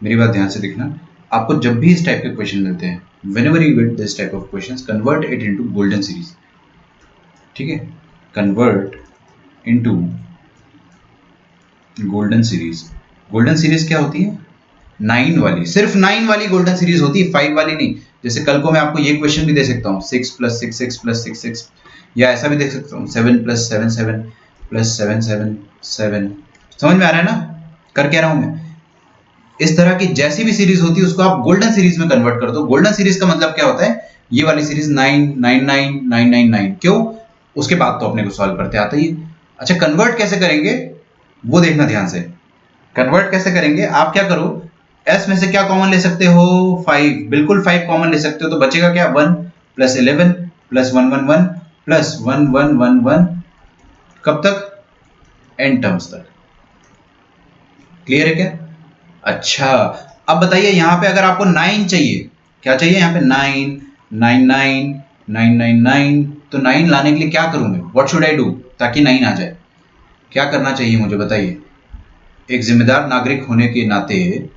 मेरी बात ध्यान से देखना। आपको जब भी इस टाइप के क्वेश्चन मिलते हैं, whenever you get this type of questions, convert it into golden series। ठीक है, convert into golden series. Golden series क्या होती है? 9 वाली, सिर्फ 9 वाली गोल्डन सीरीज होती है, 5 वाली नहीं। जैसे कल को मैं आपको ये क्वेश्चन भी दे सकता हूँ 6 + 6 6 + 6 6, या ऐसा भी देख सकता हूँ 7 + 7 7 + 7 7 7। समझ में आ रहा है ना कर क्या रहा हूँ मैं? इस तरह की जैसी भी सीरीज होती है उसको आप गोल्डन सीरीज में कन्वर्ट कर दो। गोल्डन सीरीज का मतलब क्या होता है? ये वाली सीरीज 9 9 9 9 9 9। क्यों? उसके बाद तो अपने को सॉल्व करते आता ही। अच्छा, कन्वर्ट कैसे करेंगे वो देखना ध्यान से। कन्वर्ट कैसे करेंगे, आप क्या करो, s में से क्या कॉमन ले सकते हो? 5, बिल्कुल 5 कॉमन ले सकते हो। तो बचेगा क्या? 1 + 11 + 1 1 1 + 1 1 1 1। कब तक? एन टर्म्स तक। क्लियर है क्या? अच्छा, अब बताइए यहाँ पे अगर आपको 9 चाहिए, क्या चाहिए यहाँ पे? 9 9 9 9 9 9। तो 9 लाने के लिए क्या करूं मैं? व्हाट शुड आई डू ताकि 9 आ जाए? क्या करना चाहिए मुझे बताइए? एक जिम्मेदार नागरिक होने के नाते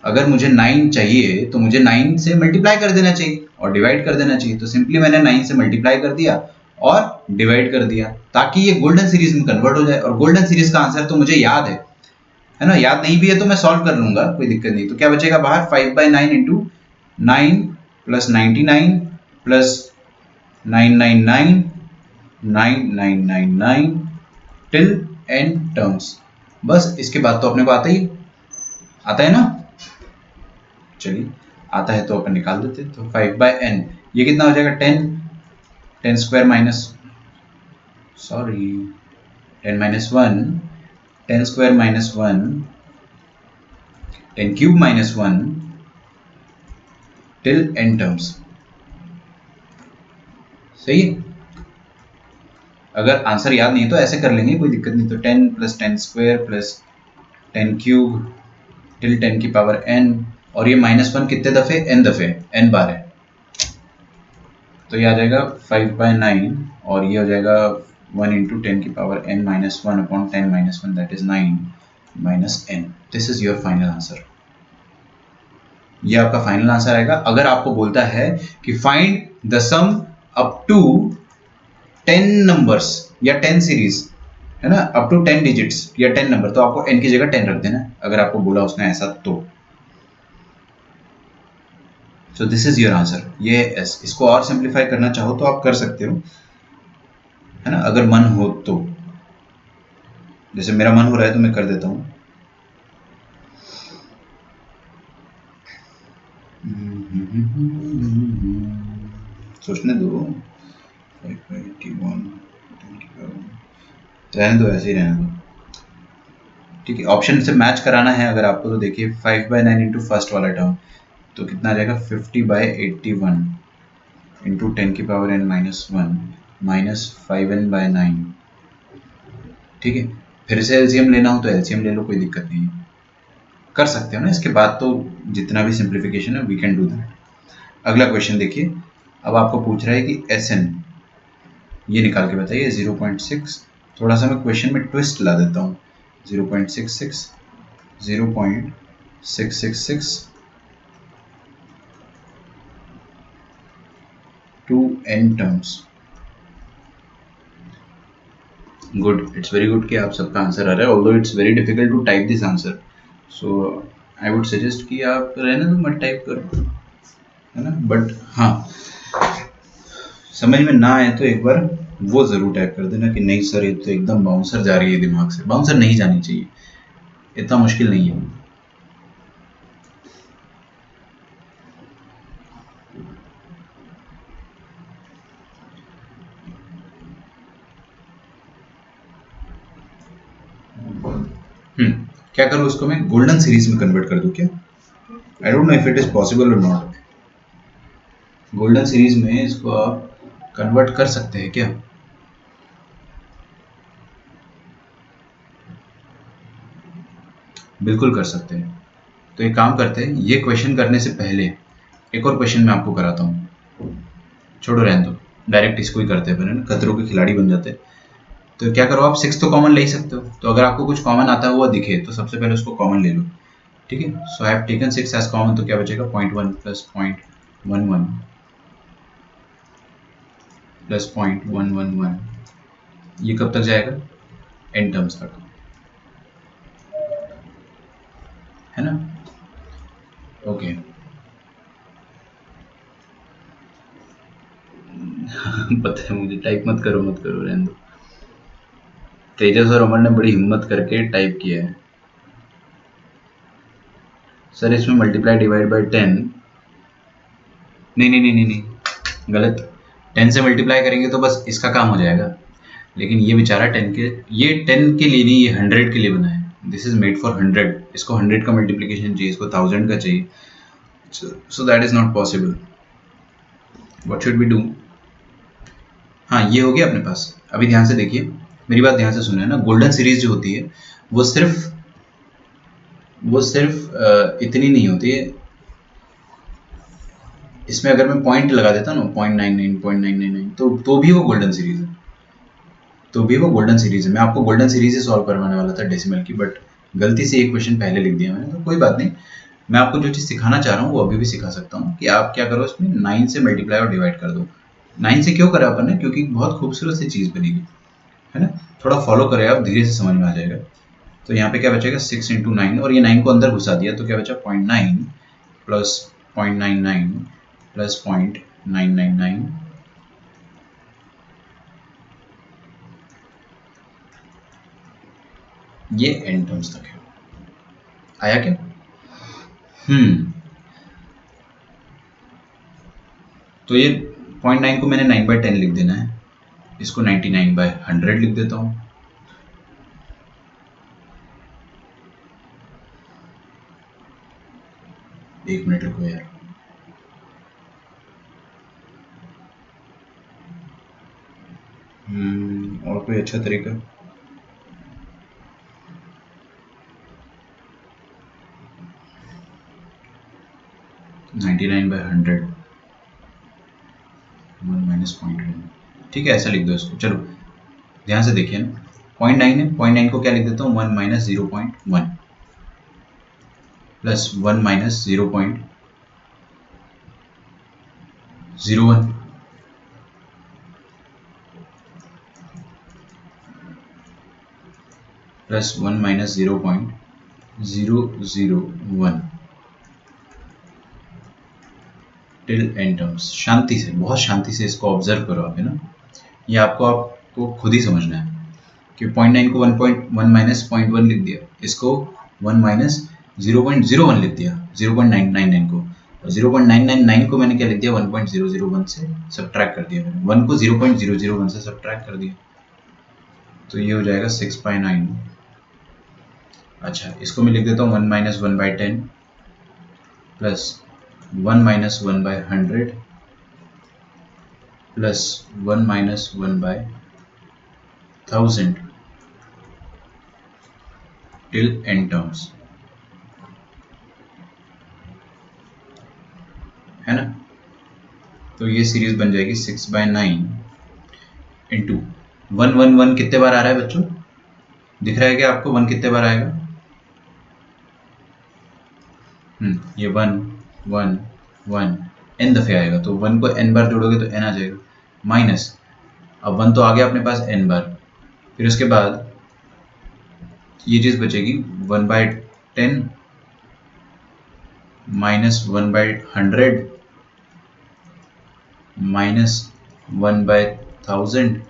अगर मुझे 9 चाहिए तो मुझे 9 से मल्टीप्लाई कर देना चाहिए और डिवाइड कर देना चाहिए। तो सिंपली मैंने 9 से मल्टीप्लाई कर दिया और डिवाइड कर दिया ताकि ये गोल्डन सीरीज में कन्वर्ट हो जाए। और गोल्डन सीरीज का आंसर तो मुझे याद है ना? याद नहीं भी है तो मैं सॉल्व कर लूंगा, कोई दिक्कत नहीं। तो क्या बचेगा बाहर? 5/9 इंटू 9 + 99 + 999 9999 टिल एन टर्म्स। बस इसके बाद तो अपने को आता है ना? चलिए, आता है तो अपन निकाल देते हैं। तो 5/n ये कितना हो जाएगा? 10 10 square minus, sorry 10 - 1 10 square -1 10 cube -1 till n terms. सही है। अगर आंसर याद नहीं है तो ऐसे कर लेंगे, कोई दिक्कत नहीं। तो 10 + 10 स्क्वायर + 10 क्यूब टिल 10 की पावर n। और ये -1 कितने दफे? n दफे, n बार है। तो ये आ जाएगा 5/9 और ये हो जाएगा 1 × 10 की power n - 1 / 10 - 1 that is 9 - n। This is your final answer. ये आपका फाइनल आंसर आएगा। अगर आपको बोलता है कि find the sum up to 10 numbers या 10 सीरीज, है ना, अप टू 10 डिजिट्स या 10 नंबर, तो आपको n की जगह 10 रख देना अगर आपको बोला उसने ऐसा तो। So this is your answer. ये एस। इसको और सिंप्लीफाई करना चाहो तो आप कर सकते हो, है ना, अगर मन हो तो। जैसे मेरा मन हो रहा है तो मैं कर देता हूँ। सोचने दो। 5/81 रहने दो, ऐसे ही रहने दो। ठीक है, ऑप्शन से मैच कराना है अगर आपको तो देखिए 5/9 इंटू फर्स्ट वाला टर्म तो कितना आ जाएगा? 50/81 इंटू 10 की पावर n - 1 माइनस 5n/9। ठीक है, फिर से एलसीएम लेना हो तो एलसीएम ले लो, कोई दिक्कत नहीं है, कर सकते हो ना। इसके बाद तो जितना भी सिंप्लीफिकेशन है वी कैन डू दैट। अगला क्वेश्चन देखिए। अब आपको पूछ रहा है कि एस एन ये निकाल के बताइए 0.6। थोड़ा सा मैं क्वेश्चन में ट्विस्ट ला देता हूँ। 0.66 0.666 2 n terms. Good, it's very good कि आप सबका आंसर आ रहा है, although it's very difficult to type this answer, so I would suggest कि आप रहने दो, मत टाइप करो, है ना। बट हाँ, समझ में ना आए तो एक बार वो ज़रूर टाइप कर देना कि नहीं सर, ये तो एकदम बाउंसर जा रही है दिमाग से। बाउंसर नहीं जानी चाहिए, इतना मुश्किल नहीं है। क्या करूँ उसको मैं गोल्डन सीरीज में कन्वर्ट कर दूँ क्या? I don't know if it is possible और नॉट। गोल्डन सीरीज में इसको आप कन्वर्ट कर सकते हैं क्या? बिल्कुल कर सकते हैं। तो एक काम करते हैं, ये क्वेश्चन करने से पहले एक और क्वेश्चन मैं आपको कराता हूँ। छोड़ो, रहने दो, डायरेक्ट इसको ही करते हैं, फिर है ना, खतरों के खिलाड़ी बन जाते हैं। तो क्या करो, आप 6 तो कॉमन ले ही सकते हो, तो अगर आपको कुछ कॉमन आता हुआ दिखे तो सबसे पहले उसको कॉमन ले लो, ठीक है। So I have taken 6 as common, तो क्या बचेगा 0.1 प्लस 0.11 प्लस 0.111, ये कब तक जाएगा? एन टर्म्स तक, है ना। ओके पता है मुझे, टाइप मत करो मत करो, रहने दो। तेजस और अमर ने बड़ी हिम्मत करके टाइप किया है। सर इसमें मल्टीप्लाई डिवाइड बाय 10, नहीं नहीं नहीं नहीं नहीं, गलत। 10 से मल्टीप्लाई करेंगे तो बस इसका काम हो जाएगा, लेकिन ये बेचारा 10 के, ये 10 के लिए नहीं, ये 100 के लिए बना है। दिस इज मेड फॉर 100, इसको 100 का मल्टीप्लिकेशन चाहिए, इसको 1000 का चाहिए, so that is not possible. What should we do? हाँ, ये हो गया अपने पास। अभी ध्यान से देखिए, मेरी बात ध्यान से सुनिए ना। गोल्डन सीरीज जो होती है वो सिर्फ इतनी नहीं होती है। इसमें अगर मैं पॉइंट लगा देता ना, 0.99 0.999, तो भी वो गोल्डन सीरीज है, मैं आपको गोल्डन सीरीज ही सॉल्व करवाने वाला था डेसिमल की, बट गलती से एक क्वेश्चन पहले लिख दिया मैंने, तो कोई बात नहीं। मैं आपको जो चीज़ सिखाना चाह रहा हूँ वो अभी भी सिखा सकता हूँ कि आप क्या करो, इसमें 9 से मल्टीप्लाई और डिवाइड कर दो। 9 से क्यों करा अपन ने? क्योंकि बहुत खूबसूरत सी चीज़ बनेगी, है ना। थोड़ा फॉलो करें आप, धीरे से समझ में आ जाएगा। तो यहाँ पे क्या बचेगा, 6 इंटू 9, और ये 9 को अंदर घुसा दिया, तो क्या बचा 0.9 प्लस 0.99 प्लस 0.999, ये एन टर्म्स तक है। आया क्या? तो ये 0.9 को मैंने 9/10 लिख देना है, इसको 99/100 लिख देता हूँ। एक मिनट रुको यार, और कोई अच्छा तरीका? (99/100) 1 माइनस 0.1, ठीक है, ऐसा लिख दो इसको। चलो ध्यान से देखिए ना, 0.9 है, 0.9 को क्या लिख देता हूँ, 1 minus 0.1 plus 1 minus 0.01 plus 1 minus 0.001 till N terms. शांति से, बहुत शांति से इसको ऑब्जर्व करो आप, है ना। ये आपको खुद ही समझना है कि 0.9 को 1.1 माइनस 0.1 लिख दिया, इसको 1 माइनस 0.01 लिख दिया, 0.999 को, और 0.999 को मैंने क्या लिख दिया, 1.001 से सब्ट्रैक्ट कर दिया मैंने, 1 को 0.001 से सब्ट्रैक्ट कर दिया, तो ये हो जाएगा 6/9। अच्छा, इसको मैं लिख देता हूँ 1 minus 1/10 plus 1 minus 1/100 plus 1 minus 1/1000 till N terms, है ना। तो ये सीरीज बन जाएगी 6/9 इंटू 111 कितने बार आ रहा है बच्चों? दिख रहा है क्या आपको 1 कितने बार आएगा? ये 1 1 1 n दफे आएगा, तो 1 को n बार जोड़ोगे तो n आ जाएगा, माइनस, अब 1 तो आ गया अपने पास n बार, फिर उसके बाद ये चीज़ बचेगी 1/10 माइनस 1/100 माइनस 1/1000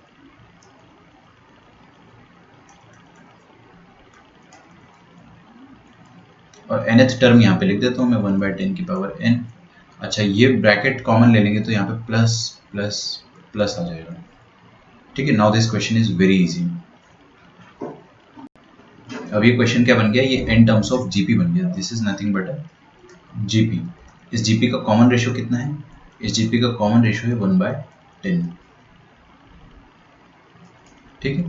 और nth टर्म यहाँ पे लिख देता हूँ मैं 1/10 की पावर n। अच्छा, ये ब्रैकेट कॉमन ले लेंगे तो यहाँ पे प्लस प्लस प्लस आ जाएगा। ठीक है, now this question is very easy. अब ये क्वेश्चन क्या बन गया, ये n टर्म्स ऑफ जीपी बन गया। This is nothing but a GP. इस जीपी का कॉमन रेशियो कितना है? इस जीपी का कॉमन रेशियो है 1/10। ठीक है,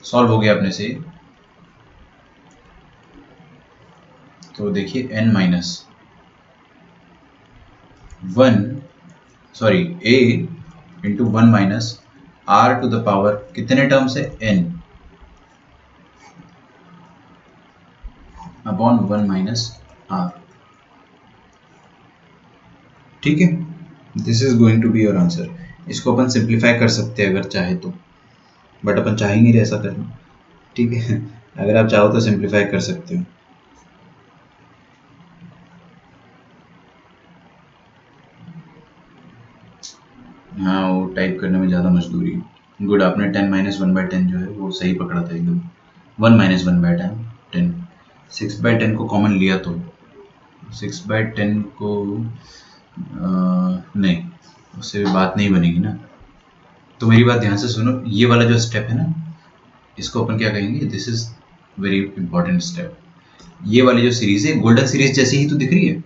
सॉल्व हो गया अपने से। तो देखिए n minus 1 sorry a into 1 minus r to the power कितने टर्म्स है? n upon 1 minus r। ठीक है, this is going to be your answer. इसको अपन सिंप्लीफाई कर सकते हैं अगर चाहे तो, बट अपन चाह ही नहीं रहे ऐसा करना। ठीक है, अगर आप चाहो तो सिंप्लीफाई कर सकते हो। हाँ, वो टाइप करने में ज़्यादा मजदूरी है। गुड, आपने 10 माइनस 1/10 जो है वो सही पकड़ा था एकदम। 1 माइनस 1/10 6/10 को कॉमन लिया तो 6/10 को नहीं, उससे बात नहीं बनेगी ना। तो मेरी बात ध्यान से सुनो, ये वाला जो स्टेप है ना, इसको अपन क्या कहेंगे? This is very important step. ये वाली जो सीरीज है गोल्डन सीरीज जैसी ही तो दिख रही है,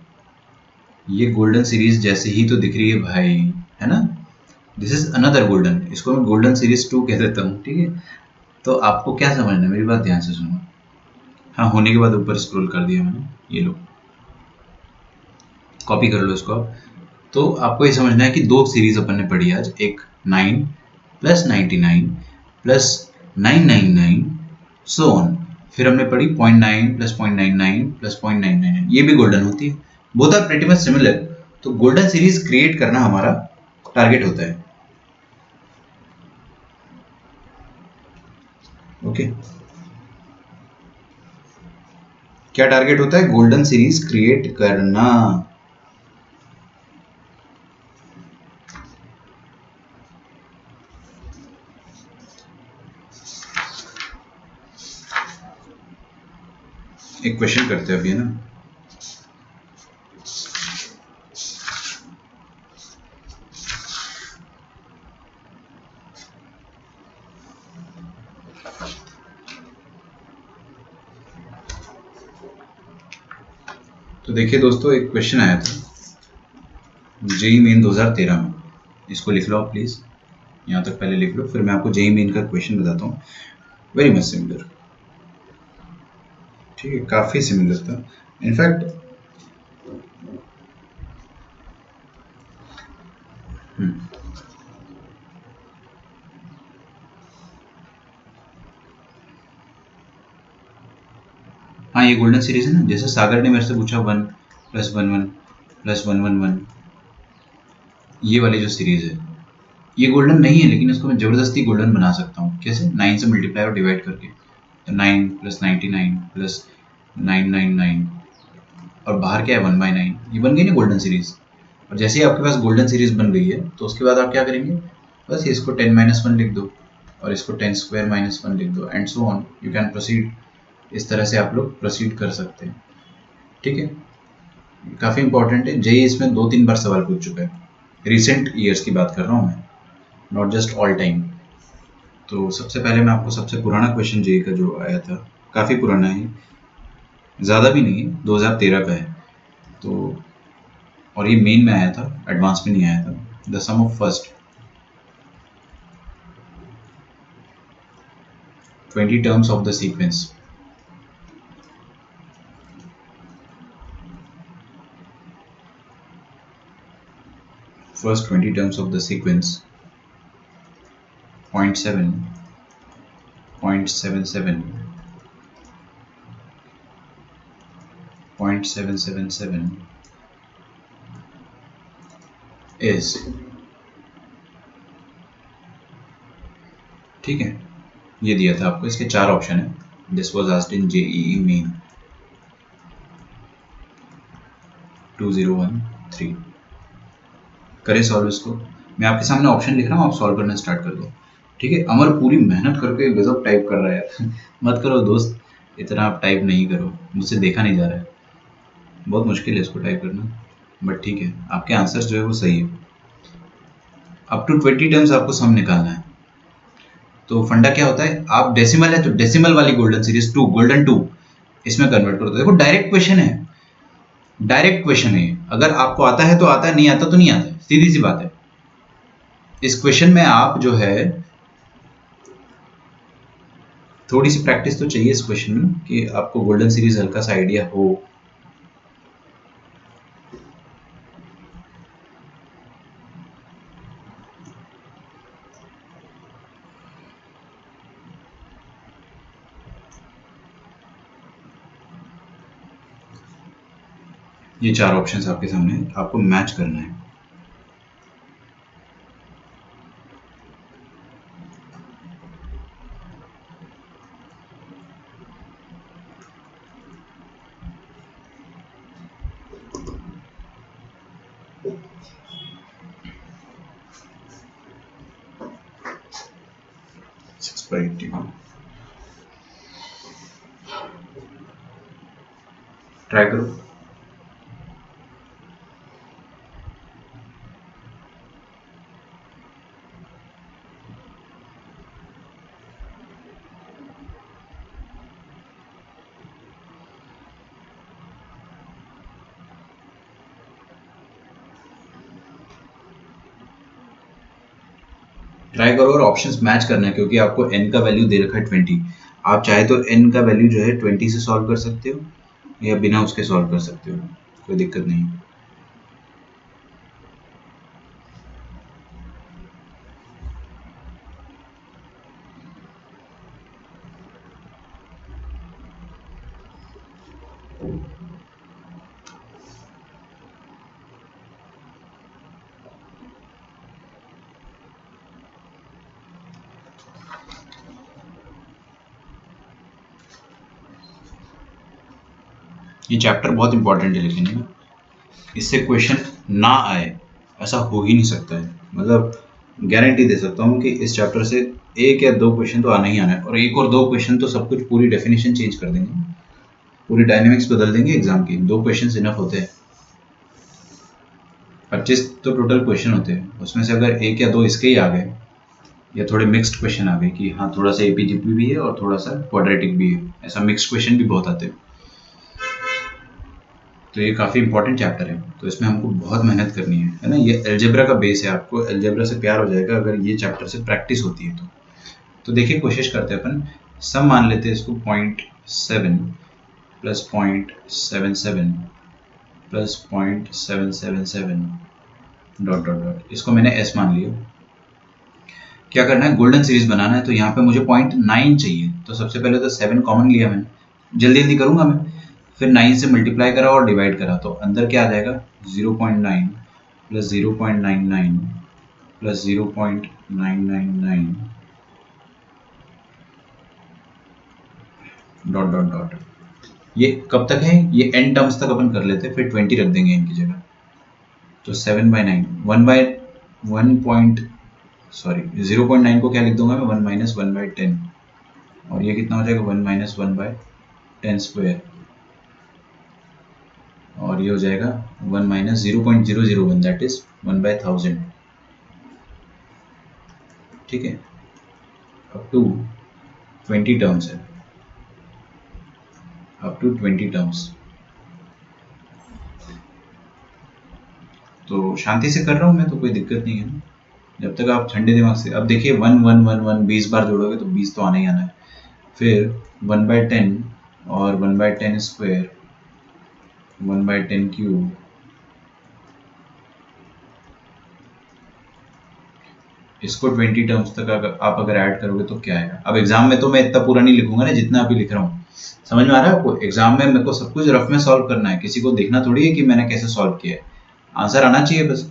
ये गोल्डन सीरीज जैसी ही तो दिख रही है भाई, है ना? दिस इज अनदर गोल्डन, इसको मैं गोल्डन सीरीज 2 कह देता हूँ। ठीक है, तो आपको क्या समझना है, मेरी बात ध्यान से सुनो। हाँ, होने के बाद ऊपर स्क्रॉल कर दिया मैंने, ये लो, कॉपी कर लो इसको आप। तो आपको ये समझना है कि दो सीरीज अपन ने पढ़ी आज, एक 9 प्लस 99 प्लस 999 सो ऑन। फिर हमने पढ़ी 0.9 प्लस 0.99 प्लस 0.999, ये भी गोल्डन होती है। Both are pretty much similar. तो गोल्डन सीरीज क्रिएट करना हमारा टारगेट होता है। ओके, क्या टारगेट होता है? गोल्डन सीरीज क्रिएट करना। एक क्वेश्चन करते हैं अभी, है ना? तो देखिए दोस्तों, एक क्वेश्चन आया था जेई मेन 2013 में। इसको लिख लो आप प्लीज, यहाँ तक पहले लिख लो, फिर मैं आपको जेई मेन का क्वेश्चन बताता हूँ। Very much similar. ठीक है, काफी सिमिलर था इनफैक्ट। हाँ, ये गोल्डन सीरीज है ना। जैसे सागर ने मेरे से पूछा 1 प्लस 1 1 प्लस 1 1 1, ये वाली जो सीरीज है ये गोल्डन नहीं है, लेकिन इसको मैं जबरदस्ती गोल्डन बना सकता हूँ। कैसे? 9 से मल्टीप्लाई और डिवाइड करके। तो 9 प्लस 99 प्लस 999 और बाहर क्या है? 1/9। ये बन गई ना गोल्डन सीरीज। और जैसे ही आपके पास गोल्डन सीरीज बन गई है तो उसके बाद आप क्या करेंगे? बस इसको 10 माइनस 1 लिख दो और इसको 10 स्क्वायर माइनस 1 लिख दो and so on, you can proceed. इस तरह से आप लोग प्रोसीड कर सकते हैं। ठीक है, काफ़ी इंपॉर्टेंट है। जेई इसमें 2-3 बार सवाल पूछ चुका है। रिसेंट ईयर्स की बात कर रहा हूँ मैं, नॉट जस्ट ऑल टाइम। तो सबसे पहले मैं आपको सबसे पुराना क्वेश्चन जेई का जो आया था, काफ़ी पुराना है, ज़्यादा भी नहीं है, 2013 का है। तो और ये मेन में आया था, एडवांस में नहीं आया था। The sum of first 20 terms of the sequence. First 20 terms of the sequence 0.7, 0.77, 0.777 is, ठीक है, ये दिया था आपको, इसके 4 ऑप्शन है। This was asked in JEE main 2013। करें सॉल्व इसको। मैं आपके सामने ऑप्शन लिख रहा हूँ, आप सॉल्व करना स्टार्ट कर दो। ठीक है, अमर पूरी मेहनत करके गजब टाइप कर रहा है यार। मत करो दोस्त, इतना आप टाइप नहीं करो, मुझसे देखा नहीं जा रहा है, बहुत मुश्किल है इसको टाइप करना, बट ठीक है, आपके आंसर्स जो है वो सही है। अप टू 20 टर्म्स आपको सम निकालना है। तो फंडा क्या होता है, आप डेसिमल है तो डेसिमल वाली गोल्डन सीरीज 2, गोल्डन 2 इसमें कन्वर्ट करो। देखो डायरेक्ट क्वेश्चन है, डायरेक्ट क्वेश्चन है, अगर आपको आता है तो आता है, नहीं आता तो नहीं आता, सीधी सी बात है। इस क्वेश्चन में आप जो है थोड़ी सी प्रैक्टिस तो चाहिए इस क्वेश्चन में, कि आपको गोल्डन सीरीज हल्का सा आइडिया हो। ये 4 ऑप्शंस आपके सामने हैं, आपको मैच करना है। ट्राई करो। ट्राई करो और ऑप्शंस मैच करना है, क्योंकि आपको n का वैल्यू दे रखा है 20। आप चाहे तो n का वैल्यू जो है 20 से सॉल्व कर सकते हो, या बिना उसके सॉल्व कर सकते हो, कोई दिक्कत नहीं। ये चैप्टर बहुत इंपॉर्टेंट है, लेकिन है ना, इससे क्वेश्चन ना आए ऐसा हो ही नहीं सकता है। मतलब गारंटी दे सकता हूँ कि इस चैप्टर से 1 या 2 क्वेश्चन तो आना ही आना है, और 1 और 2 क्वेश्चन तो सब कुछ पूरी डेफिनेशन चेंज कर देंगे, पूरी डायनेमिक्स बदल देंगे एग्जाम की। 2 क्वेश्चन इनफ होते हैं। 25 तो टोटल क्वेश्चन होते हैं, उसमें से अगर 1 या 2 इसके ही आ गए, या थोड़े मिक्स्ड क्वेश्चन आ गए कि हाँ थोड़ा सा एपीजीपी भी है और थोड़ा सा क्वाड्रेटिक भी है, ऐसा मिक्स्ड क्वेश्चन भी बहुत आते हैं। तो ये काफ़ी इंपॉर्टेंट चैप्टर है, तो इसमें हमको बहुत मेहनत करनी है ना। ये अलजेब्रा का बेस है, आपको अलजेब्रा से प्यार हो जाएगा अगर ये चैप्टर से प्रैक्टिस होती है तो देखिए कोशिश करते हैं अपन। सम मान लेते हैं इसको 0.7 plus 0.77 plus 0.777 dot dot dot, इसको मैंने एस मान लिया। क्या करना है, गोल्डन सीरीज बनाना है, तो यहाँ पे मुझे 0.9 चाहिए। तो सबसे पहले तो 7 कॉमन लिया मैंने, जल्दी जल्दी करूंगा मैं, फिर 9 से मल्टीप्लाई करा और डिवाइड करा, तो अंदर क्या आ जाएगा 0.9 plus 0.99 plus 0.999 dot dot dot. ये कब तक है, ये एन टर्म्स तक अपन कर लेते हैं, फिर 20 रख देंगे इनकी जगह। तो 7/9 1 पॉइंट सॉरी 0.9 को क्या लिख दूंगा मैं, 1 माइनस 1/10, और ये कितना हो जाएगा 1 माइनस 1/10 स्क्वायर, और ये हो जाएगा 1 माइनस 0.001 दैट इज 1/1000। ठीक है, अप टू 20 टर्म्स है, अप टू 20 टर्म्स। तो शांति से कर रहा हूँ मैं, तो कोई दिक्कत नहीं है ना, जब तक आप ठंडे दिमाग से। अब देखिए 1 1 1 1 20 बार जोड़ोगे तो 20 तो आना ही आना है, फिर 1/10 और 1/10 स्क्वायर, 1/10 क्यूब, इसको 20 टर्म्स तक अगर आप ऐड करोगे तो क्या आएगा। अब एग्जाम में तो मैं इतना पूरा नहीं लिखूंगा ना जितना अभी लिख रहा हूँ, समझ में आ रहा है आपको। एग्जाम में मेरे को सब कुछ रफ में सॉल्व करना है, किसी को देखना थोड़ी है कि मैंने कैसे सॉल्व किया है, आंसर आना चाहिए बस।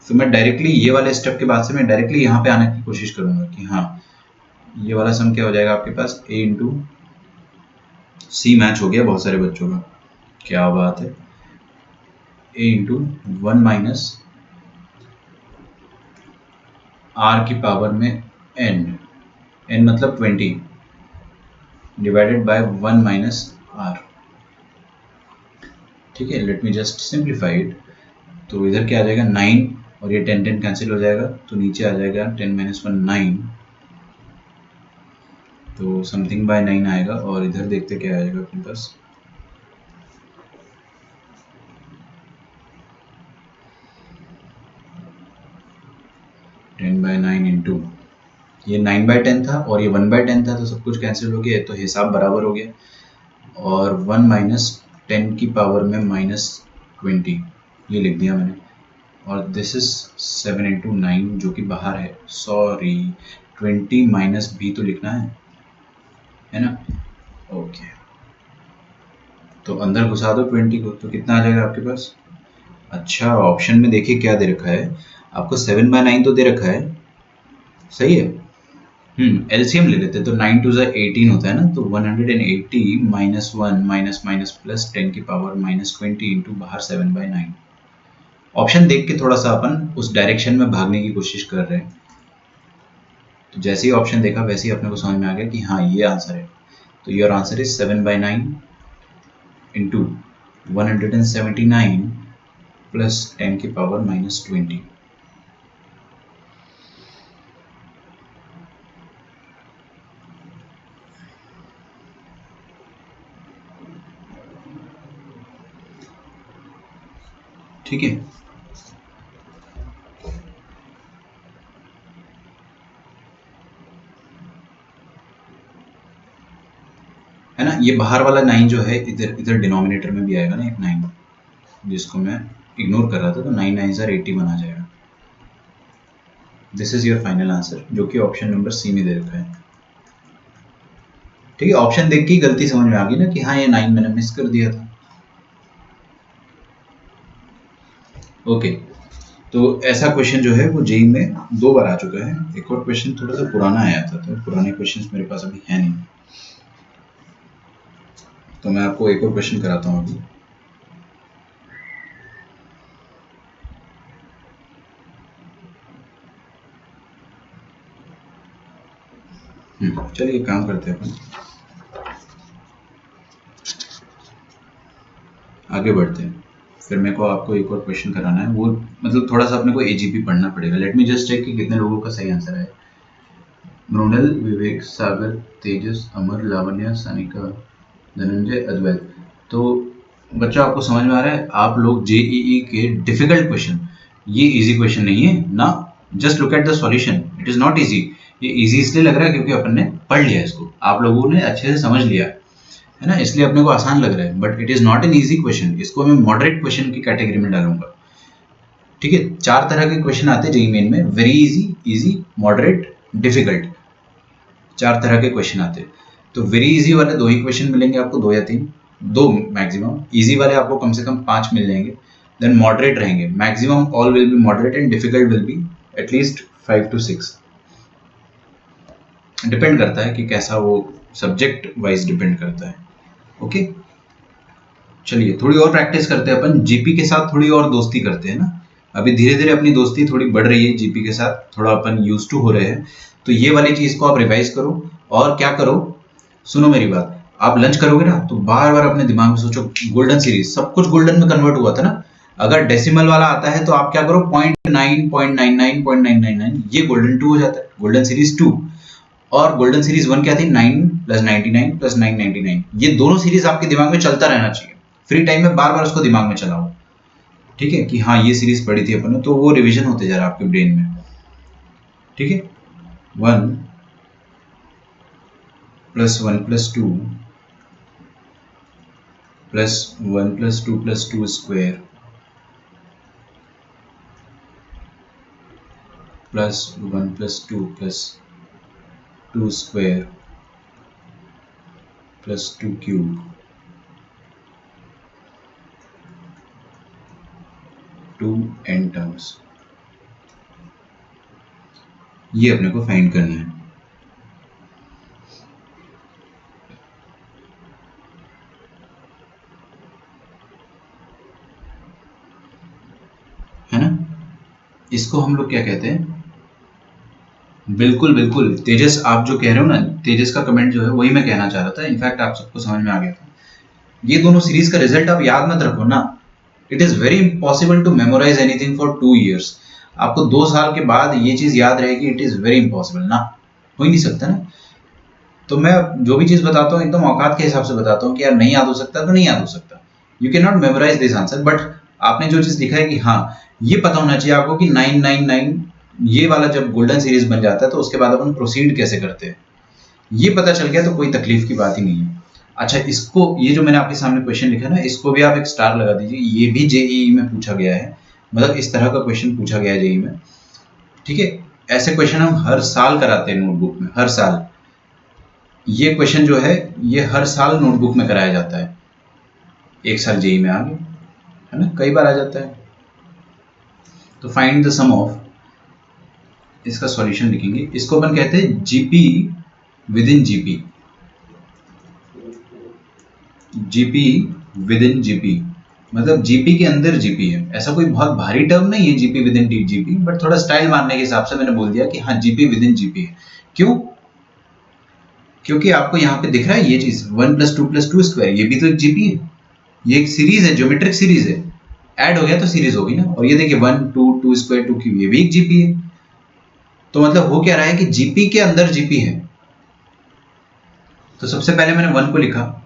तो मैं डायरेक्टली ये वाले स्टेप के बाद से मैं डायरेक्टली यहाँ पे आने की कोशिश करूंगा कि हाँ ये वाला सम क्या हो जाएगा आपके पास, a इंटू सी मैच हो गया बहुत सारे बच्चों का, क्या बात है, a इंटू 1 - r की पावर में n मतलब 20 डिवाइडेड बाय 1 - r। ठीक है, late me just simplify it. तो इधर क्या आ जाएगा 9 और ये 10 10 कैंसिल हो जाएगा, तो नीचे आ जाएगा 10 - 1 9, तो समथिंग बाय 9 आएगा। और इधर देखते क्या आएगा अपने पास, टेन बाय 9 इंटू ये 9/10 था और ये 1/10 था, तो सब कुछ कैंसिल हो गया, तो हिसाब बराबर हो गया। और 1 - 10 की पावर में -20 ये लिख दिया मैंने। और दिस इज 7 इंटू 9 जो कि बाहर है, सॉरी 20 माइनस भी तो लिखना है ना। ओके, तो अंदर घुसा दो 20 को, तो कितना आ जाएगा आपके पास। अच्छा, ऑप्शन में देखिए क्या दे रखा है आपको, 7/9 तो दे रखा है, सही है। एलसीएम ले लेते, तो 9 2 18 होता है ना, तो 180 माइनस 1 माइनस माइनस प्लस 10 की पावर -20 इंटू बाहर 7/9। ऑप्शन देख के थोड़ा सा अपन उस डायरेक्शन में भागने की कोशिश कर रहे हैं, तो जैसे ही ऑप्शन देखा वैसे ही अपने को समझ में आ गया कि हाँ ये आंसर है। तो your answer is 7/9 into 179 plus 10 की पावर -20। ठीक है, है ना। ये बाहर वाला 9 जो है इधर इधर डिनोमिनेटर में भी आएगा ना एक 9, जिसको मैं इग्नोर कर रहा था, तो 9 9 81 आ जाएगा। This is your final answer, जो कि ऑप्शन नंबर सी में दे रखा है। ठीक है, ऑप्शन देख के ही गलती समझ में आ गई ना कि हाँ ये 9 मैंने मिस कर दिया था। ओके, तो ऐसा क्वेश्चन जो है वो जेई में 2 बार आ चुका है। एक और क्वेश्चन थोड़ा सा पुराना आया था, तो पुराने क्वेश्चंस मेरे पास अभी है नहीं, तो मैं आपको एक और क्वेश्चन कराता हूँ अभी। चलिए काम करते हैं अपन, आगे बढ़ते हैं। फिर मेरे को आपको एक और क्वेश्चन कराना है, वो मतलब थोड़ा सा अपने को एजीपी पढ़ना पड़ेगा। लेट मी जस्ट चेक कि कितने लोगों का सही आंसर है। मृणाल, विवेक, सागर, तेजस, अमर, लावण्य, सानिका, धनंजय, अद्वैत। तो बच्चों आपको समझ में आ रहा है, आप लोग जेईई के डिफिकल्ट क्वेश्चन, ये इजी क्वेश्चन नहीं है ना, just look at the solution, it is not easy. ये इजी इसलिए लग रहा है क्योंकि अपन ने पढ़ लिया इसको, आप लोगों ने अच्छे से समझ लिया है ना, इसलिए अपने को आसान लग रहा है, but it is not an easy question. इसको मैं मॉडरेट क्वेश्चन की कैटेगरी में डालूंगा। ठीक है, 4 तरह के क्वेश्चन आते हैं जेईई मेन में, very easy, easy, moderate, difficult, 4 तरह के क्वेश्चन आते हैं। तो वेरी इजी वाले 2 ही क्वेश्चन मिलेंगे आपको, 2 या 3, 2 मैक्सिमम। इजी वाले आपको कम से कम 5 मिल जाएंगे। देन मॉडरेट रहेंगे, maximum all will be moderate and difficult will be at least 5 to 6। Depend करता है कि कैसा वो सब्जेक्ट वाइज डिपेंड करता है। ओके, चलिए थोड़ी और प्रैक्टिस करते हैं अपन, जीपी के साथ थोड़ी और दोस्ती करते हैं ना। अभी धीरे धीरे अपनी दोस्ती थोड़ी बढ़ रही है जीपी के साथ, थोड़ा अपन यूज टू हो रहे हैं। तो ये वाली चीज को आप रिवाइज करो, और क्या करो, सुनो मेरी बात, आप लंच करोगे ना तो बार बार अपने दिमाग में सोचो गोल्डन सीरीज, सब कुछ गोल्डन में कन्वर्ट हुआ था ना। अगर डेसिमल वाला आता है तो आप क्या करो, 0.9 0.99 0.999, ये गोल्डन 2 हो जाता है, गोल्डन सीरीज 2। और गोल्डन सीरीज 1 क्या थी, 9 + 99 + 999। ये दोनों सीरीज आपके दिमाग में चलता रहना चाहिए, फ्री टाइम में बार बार उसको दिमाग में चलाओ। ठीक है, कि हाँ ये सीरीज पढ़ी थी अपन ने, तो वो रिवीजन होते जा रहा है आपके ब्रेन में। ठीक है, 1 + 1 + 2 + 1 + 2 + 2 square + 1 + 2 + 2 square + 2 cube, 2n terms, ये अपने को फाइंड करना है। इसको हम लोग क्या कहते हैं? बिल्कुल बिल्कुल तेजस, आप जो कह रहे हो ना, तेजस का कमेंट जो है वही मैं कहना चाह रहा था। इनफैक्ट आप सबको समझ में आ गया था। ये दोनों सीरीज का रिजल्ट आप याद मत रखो ना। It is very impossible to memorise anything for 2 years। आपको 2 साल के बाद ये चीज याद रहेगी, इट इज वेरी इम्पॉसिबल ना, हो ही नहीं सकता ना। तो मैं जो भी चीज बताता हूँ एकदम औकात के हिसाब से बताता हूँ कि यार नहीं याद हो सकता तो नहीं याद हो सकता। You can not memorise this answer, but आपने जो चीज लिखा है कि हाँ ये पता होना चाहिए आपको कि 999 ये वाला जब गोल्डन सीरीज बन जाता है तो उसके बाद अपन प्रोसीड कैसे करते हैं, ये पता चल गया तो कोई तकलीफ की बात ही नहीं है। अच्छा, इसको ये जो मैंने आपके सामने क्वेश्चन लिखा है ना, इसको भी आप एक स्टार लगा दीजिए। ये भी जेईई में पूछा गया है, मतलब इस तरह का क्वेश्चन पूछा गया है जेईई में। ठीक है, ऐसे क्वेश्चन हम हर साल कराते हैं नोटबुक में, हर साल। ये क्वेश्चन जो है ये हर साल नोटबुक में कराया जाता है। एक साल जेईई में आ गया है ना, कई बार आ जाता है। तो फाइंड द सम ऑफ, इसका सॉल्यूशन लिखेंगे। इसको अपन कहते हैं GP with in GP. GP with in GP मतलब जीपी के अंदर जीपी है। ऐसा कोई बहुत भारी टर्म नहीं है GP with in GP, but थोड़ा स्टाइल मारने के हिसाब से मैंने बोल दिया कि हाँ जीपी विद इन जीपी है। क्यों? क्योंकि आपको यहाँ पे दिख रहा है ये चीज 1+2+2², ये भी तो एक जीपी है, ये एक सीरीज है, ज्योमेट्रिक सीरीज है। ऐड हो गया तो सीरीज होगी ना। और ये देखिए 1 2 2²2, ये भी एक जीपी है। तो मतलब हो क्या रहा है कि जीपी के अंदर जीपी है। तो सबसे पहले मैंने 1 को लिखा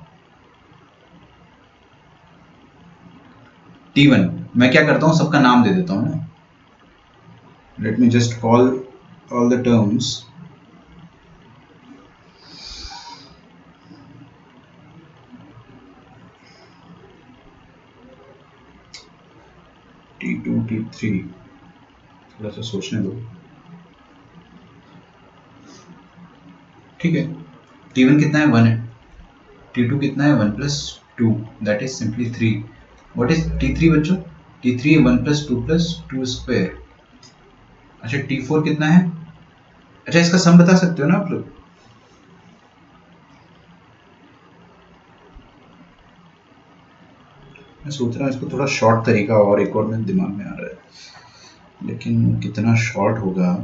T1। मैं क्या करता हूँ, सबका नाम दे देता हूँ ना। Late me just call all the terms. T2 T3, थोड़ा सा सोचने दो। ठीक है, T1 कितना है? 1 है। T2 कितना है? 1+2, that is simply 3। What is T3 बच्चों? T3 1+2+2²। अच्छा, T4 कितना है? अच्छा, इसका सम बता सकते हो ना आप लोग? मैं सोच रहा हूँ इसको थोड़ा शॉर्ट तरीका, और एक और मेरे दिमाग में आ रहा है, लेकिन कितना शॉर्ट होगा।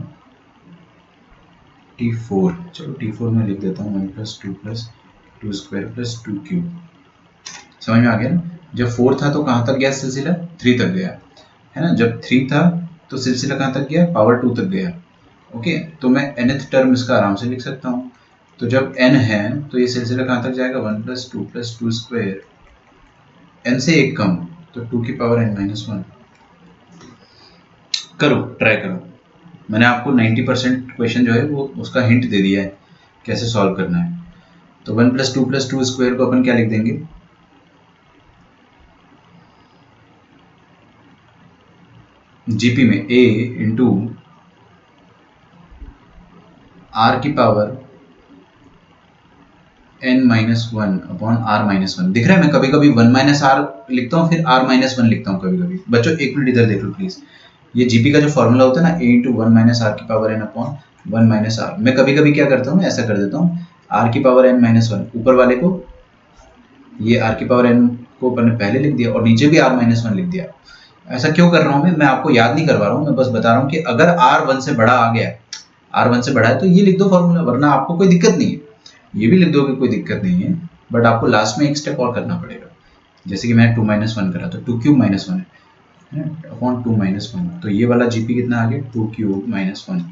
T4, चलो T4 में लिख देता हूँ 1+2+2² + 2³ समझ में आ गया ना? जब 4 था तो कहाँ तक गया सिलसिला? 3 तक गया है ना। जब 3 था तो सिलसिला कहाँ तक गया? पावर 2 तक गया। ओके, तो मैं nth टर्म इसका आराम से लिख सकता हूँ। तो जब n है तो ये सिलसिला कहाँ तक जाएगा? 1+2+2², n से एक कम, तो 2⁻n−1। करो, ट्राई करो। मैंने आपको 90% क्वेश्चन जो है वो उसका हिंट दे दिया है कैसे सॉल्व करना है। तो 1+2+2² को अपन क्या लिख देंगे? जीपी में a इंटू r की पावर n-1/r-1। दिख रहा है? मैं कभी कभी 1-r लिखता हूँ, फिर r-1 लिखता हूँ कभी कभी। बच्चों एक मिनट इधर देख लो प्लीज। ये जीपी का जो फॉर्मूला होता है ना, a इंटू 1-r की पावर n/1-r, मैं कभी कभी क्या करता हूँ, ऐसा कर देता हूँ, r की पावर n-1 ऊपर वाले को, ये r की पावर n को अपन ने पहले लिख दिया और नीचे भी r-1 लिख दिया। ऐसा क्यों कर रहा हूँ मैं आपको याद नहीं करवा रहा हूँ, मैं बस बता रहा हूँ कि अगर r1 से बड़ा आ गया, r1 से बड़ा है तो ये लिख दो फॉर्मूला, वरना आपको कोई दिक्कत नहीं है। ये भी लिख दोगे, कोई दिक्कत नहीं है, बट आपको लास्ट में एक स्टेप और करना पड़ेगा। जैसे कि मैंने 2-1 करा तो 2³ -1 अपॉन 2-1, तो ये वाला जीपी कितना आ गया? 2³ -1।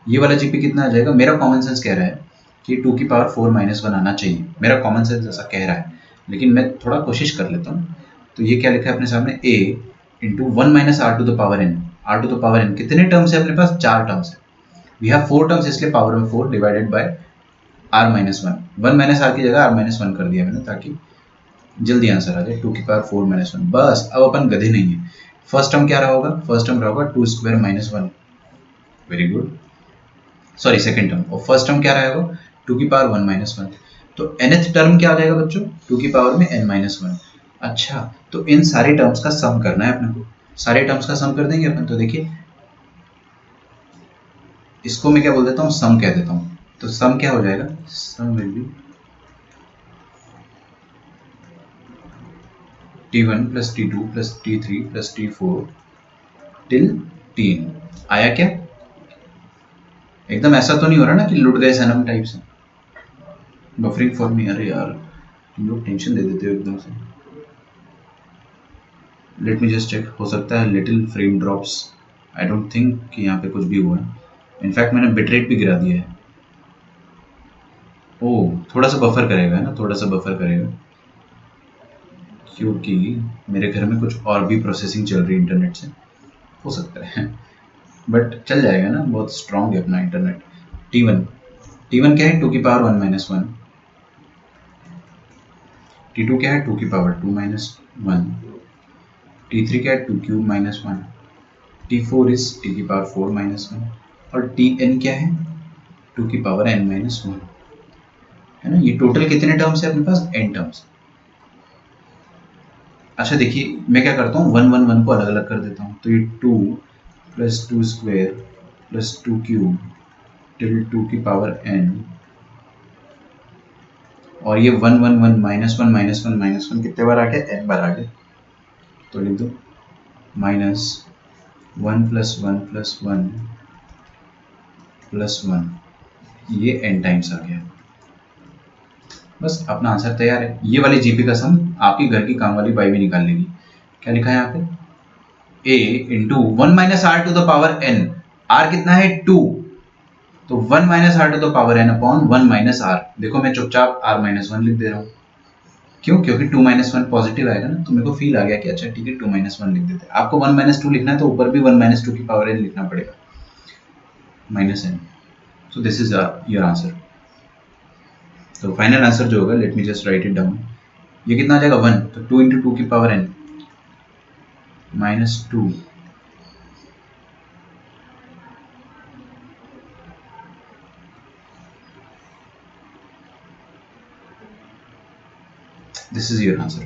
ये वाला जीपी कितना आ जाएगा? मेरा कॉमन सेंस कह रहा है कि 2⁴ आना चाहिए, मेरा कॉमन सेंस ऐसा कह रहा है, लेकिन मैं थोड़ा कोशिश कर लेता हूँ। तो ये क्या लिखा है अपने सामने? a into 1-r⁴n। r⁴n कितने टर्म्स है अपने पास? 4 टर्म्स है। वी हैव 4 टर्म्स, इसलिए पावर में 4 डिवाइडेड बाय r-1। 1-r की जगह r-1 कर दिया मैंने ताकि जल्दी आंसर आ जाए। 2⁴ बस। अब अपन गधे नहीं है। फर्स्ट टर्म क्या रहा होगा? फर्स्ट टर्म रहा होगा 2² -1। Very good. Sorry, second term. और फर्स्ट टर्म क्या रहेगा? 2⁻1-1। तो nth टर्म क्या आ जाएगा बच्चों? 2⁻n-1। अच्छा, तो इन सारे टर्म्स का सम करना है अपने को। सारे टर्म्स का सम कर देंगे अपन। तो देखिए, इसको मैं क्या बोल देता हूँ? सम कह देता हूँ। तो सम क्या हो जाएगा? सम will be T1 + T2 + T3 + T4 till 3 आया क्या? एकदम ऐसा तो नहीं हो रहा ना कि लुट गए सनम टाइप से? बफरिंग फॉर मी, अरे यार तुम लोग टेंशन दे देते हो एकदम से। लेट मी जस्ट चेक, हो सकता है little frame drops, I don't think कि यहाँ पे कुछ भी हुआ है। इनफैक्ट मैंने बिटरेट भी गिरा दिया है। ओह थोड़ा सा बफर करेगा ना, थोड़ा सा बफर करेगा, क्योंकि मेरे घर में कुछ और भी प्रोसेसिंग चल रही है इंटरनेट से, हो सकता है बट चल जाएगा ना, बहुत स्ट्रांग है अपना इंटरनेट। T1, T1 क्या है? 2 की पावर 1 माइनस 1। T2 क्या है? 2 की पावर 2 माइनस 1। T3 क्या है? 2 cube minus 1। T4 is t की पावर 4 माइनस 1। और Tn क्या है? 2 की पावर n माइनस 1, है ना। ये टोटल कितने टर्म्स है अपने पास? n terms. अच्छा देखिए मैं क्या करता हूँ, 1 1 1 को अलग अलग कर देता हूँ, तो ये 2 plus 2 square plus 2 cube till 2 की पावर n, और ये 1 1 1 माइनस 1 माइनस 1 माइनस 1 कितने बार आ गया? n बार आ गया। तो लिख दो माइनस 1 प्लस 1 प्लस 1 प्लस 1, ये n टाइम्स आ गया। बस अपना आंसर तैयार है। ये वाली जीपी का सम आपकी घर की काम वाली बाई भी निकाल लेगी। क्या लिखा है यहाँ पे? a into 1 minus r to the power n, r कितना है? 2, तो 1 minus r to the power n upon 1 minus r. देखो मैं चुपचाप r माइनस 1 लिख दे रहा हूँ, क्यों? क्योंकि 2 माइनस 1 पॉजिटिव आएगा ना, तो मेरे को फील आ गया कि अच्छा ठीक है 2 माइनस 1 लिख देते हैं। आपको 1 माइनस 2 लिखना है तो ऊपर भी 1 माइनस 2 की पावर n लिखना पड़ेगा, minus n। So this is your answer. तो फाइनल आंसर जो होगा, late me just right it down, ये कितना आ जाएगा? 1, तो 2 इंटू 2 की power n minus 2, this is your answer.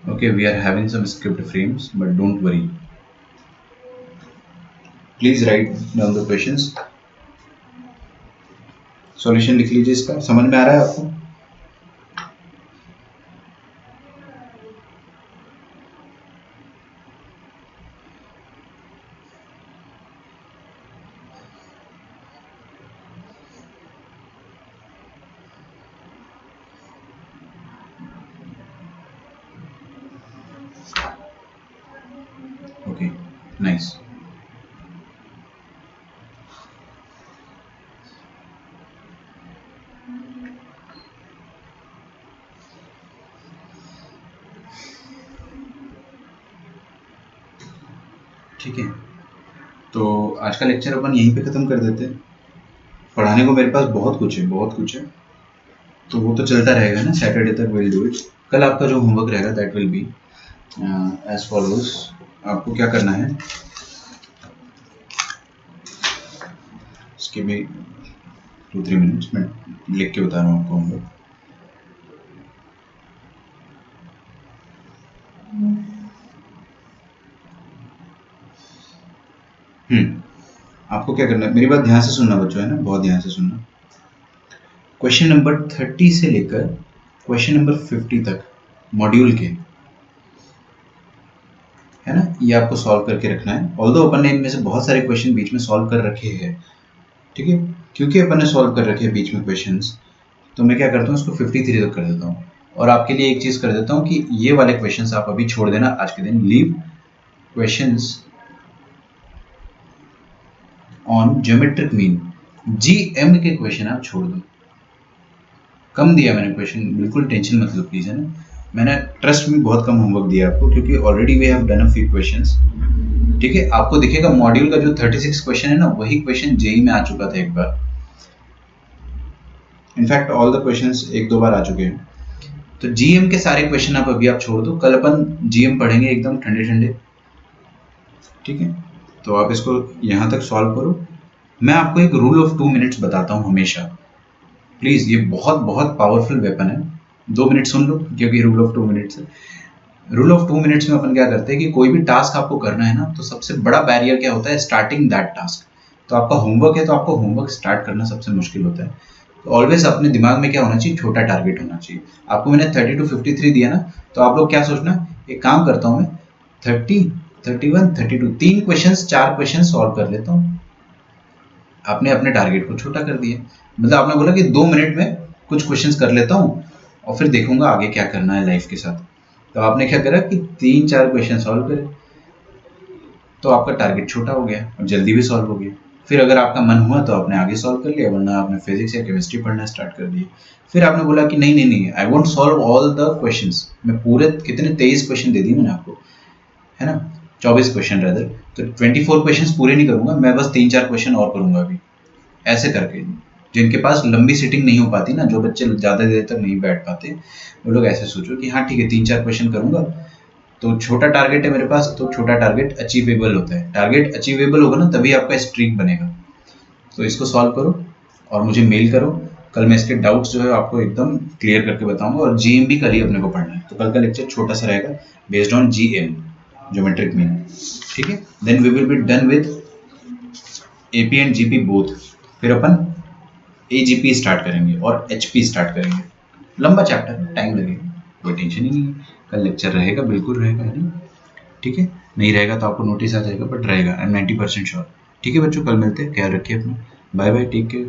Okay, we are having some skipped frames, but don't worry. Please write down the questions. Solution लिख लीजिए इसका, समझ में आ रहा है आपको? Okay nice. ठीक है, तो आज का लेक्चर अपन यहीं पे ख़त्म कर देते हैं। पढ़ाने को मेरे पास बहुत कुछ है, बहुत कुछ है, तो वो तो चलता रहेगा ना, सैटरडे तक विल डू इट। कल आपका जो होमवर्क रहेगा that will be as follows. आपको क्या करना है, इसके भी 2-3 मिनट्स में लिख के बता रहा हूँ आपको होमवर्क। आपको क्या करना है, मेरी बात ध्यान से सुनना बच्चों, है ना, बहुत ध्यान से सुनना। क्वेश्चन नंबर 30 से लेकर क्वेश्चन नंबर 50 तक मॉड्यूल के, है ना, ये आपको सॉल्व करके रखना है। ऑल्दो अपन ने इनमें से बहुत सारे क्वेश्चन बीच में सॉल्व कर रखे हैं, ठीक है, क्योंकि अपन ने सॉल्व कर रखे हैं बीच में क्वेश्चंस, तो मैं क्या करता हूँ इसको 53 तक कर देता हूँ। और आपके लिए एक चीज़ कर देता हूँ कि ये वाले क्वेश्चंस आप अभी छोड़ देना आज के दिन, leave questions on geometric mean, GM के क्वेश्चन आप छोड़ दो। कम दिया मैंने क्वेश्चन, बिल्कुल टेंशन मत लो प्लीज, है ना। मैंने ट्रस्ट में बहुत कम होमवर्क दिया आपको, क्योंकि already we have done a few questions, ठीक है। आपको दिखेगा मॉड्यूल का जो 36 क्वेश्चन है ना, वही क्वेश्चन जेई में आ चुका था एक बार। इनफैक्ट ऑल द क्वेश्चंस एक दो बार आ चुके हैं। तो जीएम के सारे क्वेश्चन आप अभी आप छोड़ दो, कल अपन जीएम पढ़ेंगे एकदम ठंडे ठंडे, ठीक है। तो आप इसको यहाँ तक सॉल्व करो। मैं आपको एक रूल ऑफ 2 मिनट्स बताता हूँ हमेशा, प्लीज, ये बहुत बहुत पावरफुल वेपन है। 2 मिनट सुन लो, क्योंकि रूल ऑफ 2 मिनट्स है। रूल ऑफ 2 मिनट्स में अपन क्या करते हैं कि कोई भी टास्क आपको करना है ना, तो सबसे बड़ा बैरियर क्या होता है? Starting that task. तो आपका होमवर्क है, तो आपको होमवर्क स्टार्ट करना सबसे मुश्किल होता है। तो ऑलवेज अपने दिमाग में क्या होना चाहिए? छोटा टारगेट होना चाहिए। आपको मैंने 30 to 53 दिया ना, तो आप लोग क्या सोचना, एक काम करता हूँ मैं, 30, 31, 32, 3 क्वेश्चंस 4 क्वेश्चन सॉल्व कर लेता हूँ। आपने अपने टारगेट को छोटा कर दिया, मतलब आपने बोला कि 2 मिनट में कुछ क्वेश्चंस कर लेता हूँ और फिर देखूंगा आगे क्या करना है लाइफ के साथ। तो आपने क्या करा कि 3-4 क्वेश्चन सॉल्व करे, तो आपका टारगेट छोटा हो गया और जल्दी भी सॉल्व हो गया। फिर अगर आपका मन हुआ तो आपने आगे सॉल्व कर लिया, वरना आपने फिजिक्स या केमिस्ट्री पढ़ना स्टार्ट कर दिया। फिर आपने बोला कि नहीं नहीं नहीं, I won't solve all the questions, मैं पूरे कितने 23 क्वेश्चन दे दिए मैंने आपको, है ना, 24 क्वेश्चन रदर, तो 24 क्वेश्चन पूरे नहीं करूंगा मैं, बस 3-4 क्वेश्चन और करूंगा अभी। ऐसे करके जिनके पास लंबी सीटिंग नहीं हो पाती ना, जो बच्चे ज़्यादा देर तक नहीं बैठ पाते, वो लोग ऐसे सोचो कि हाँ ठीक है 3-4 क्वेश्चन करूंगा, तो छोटा टारगेट है मेरे पास, तो छोटा टारगेट अचीवेबल होता है। टारगेट अचीवेबल होगा ना तभी आपका स्ट्रीक बनेगा। तो इसको सॉल्व करो और मुझे मेल करो, कल मैं इसके डाउट्स जो है आपको एकदम क्लियर करके बताऊंगा। और जीएम भी कल ही अपने को पढ़ना है, तो कल का लेक्चर छोटा सा रहेगा based on GM, geometric mean, ठीक है। Then we will be done with AP and GP both. फिर अपन एजीपी स्टार्ट करेंगे और एचपी स्टार्ट करेंगे। लंबा चैप्टर है, टाइम लगेगा, कोई टेंशन ही नहीं है। कल लेक्चर रहेगा, बिल्कुल रहेगा, है ना, ठीक है। नहीं रहेगा तो आपको नोटिस आ जाएगा, बट रहेगा, आई एम 90% श्योर। ठीक है बच्चों, कल मिलते हैं, ख्याल रखिए अपना, बाय बाय, टेक केयर।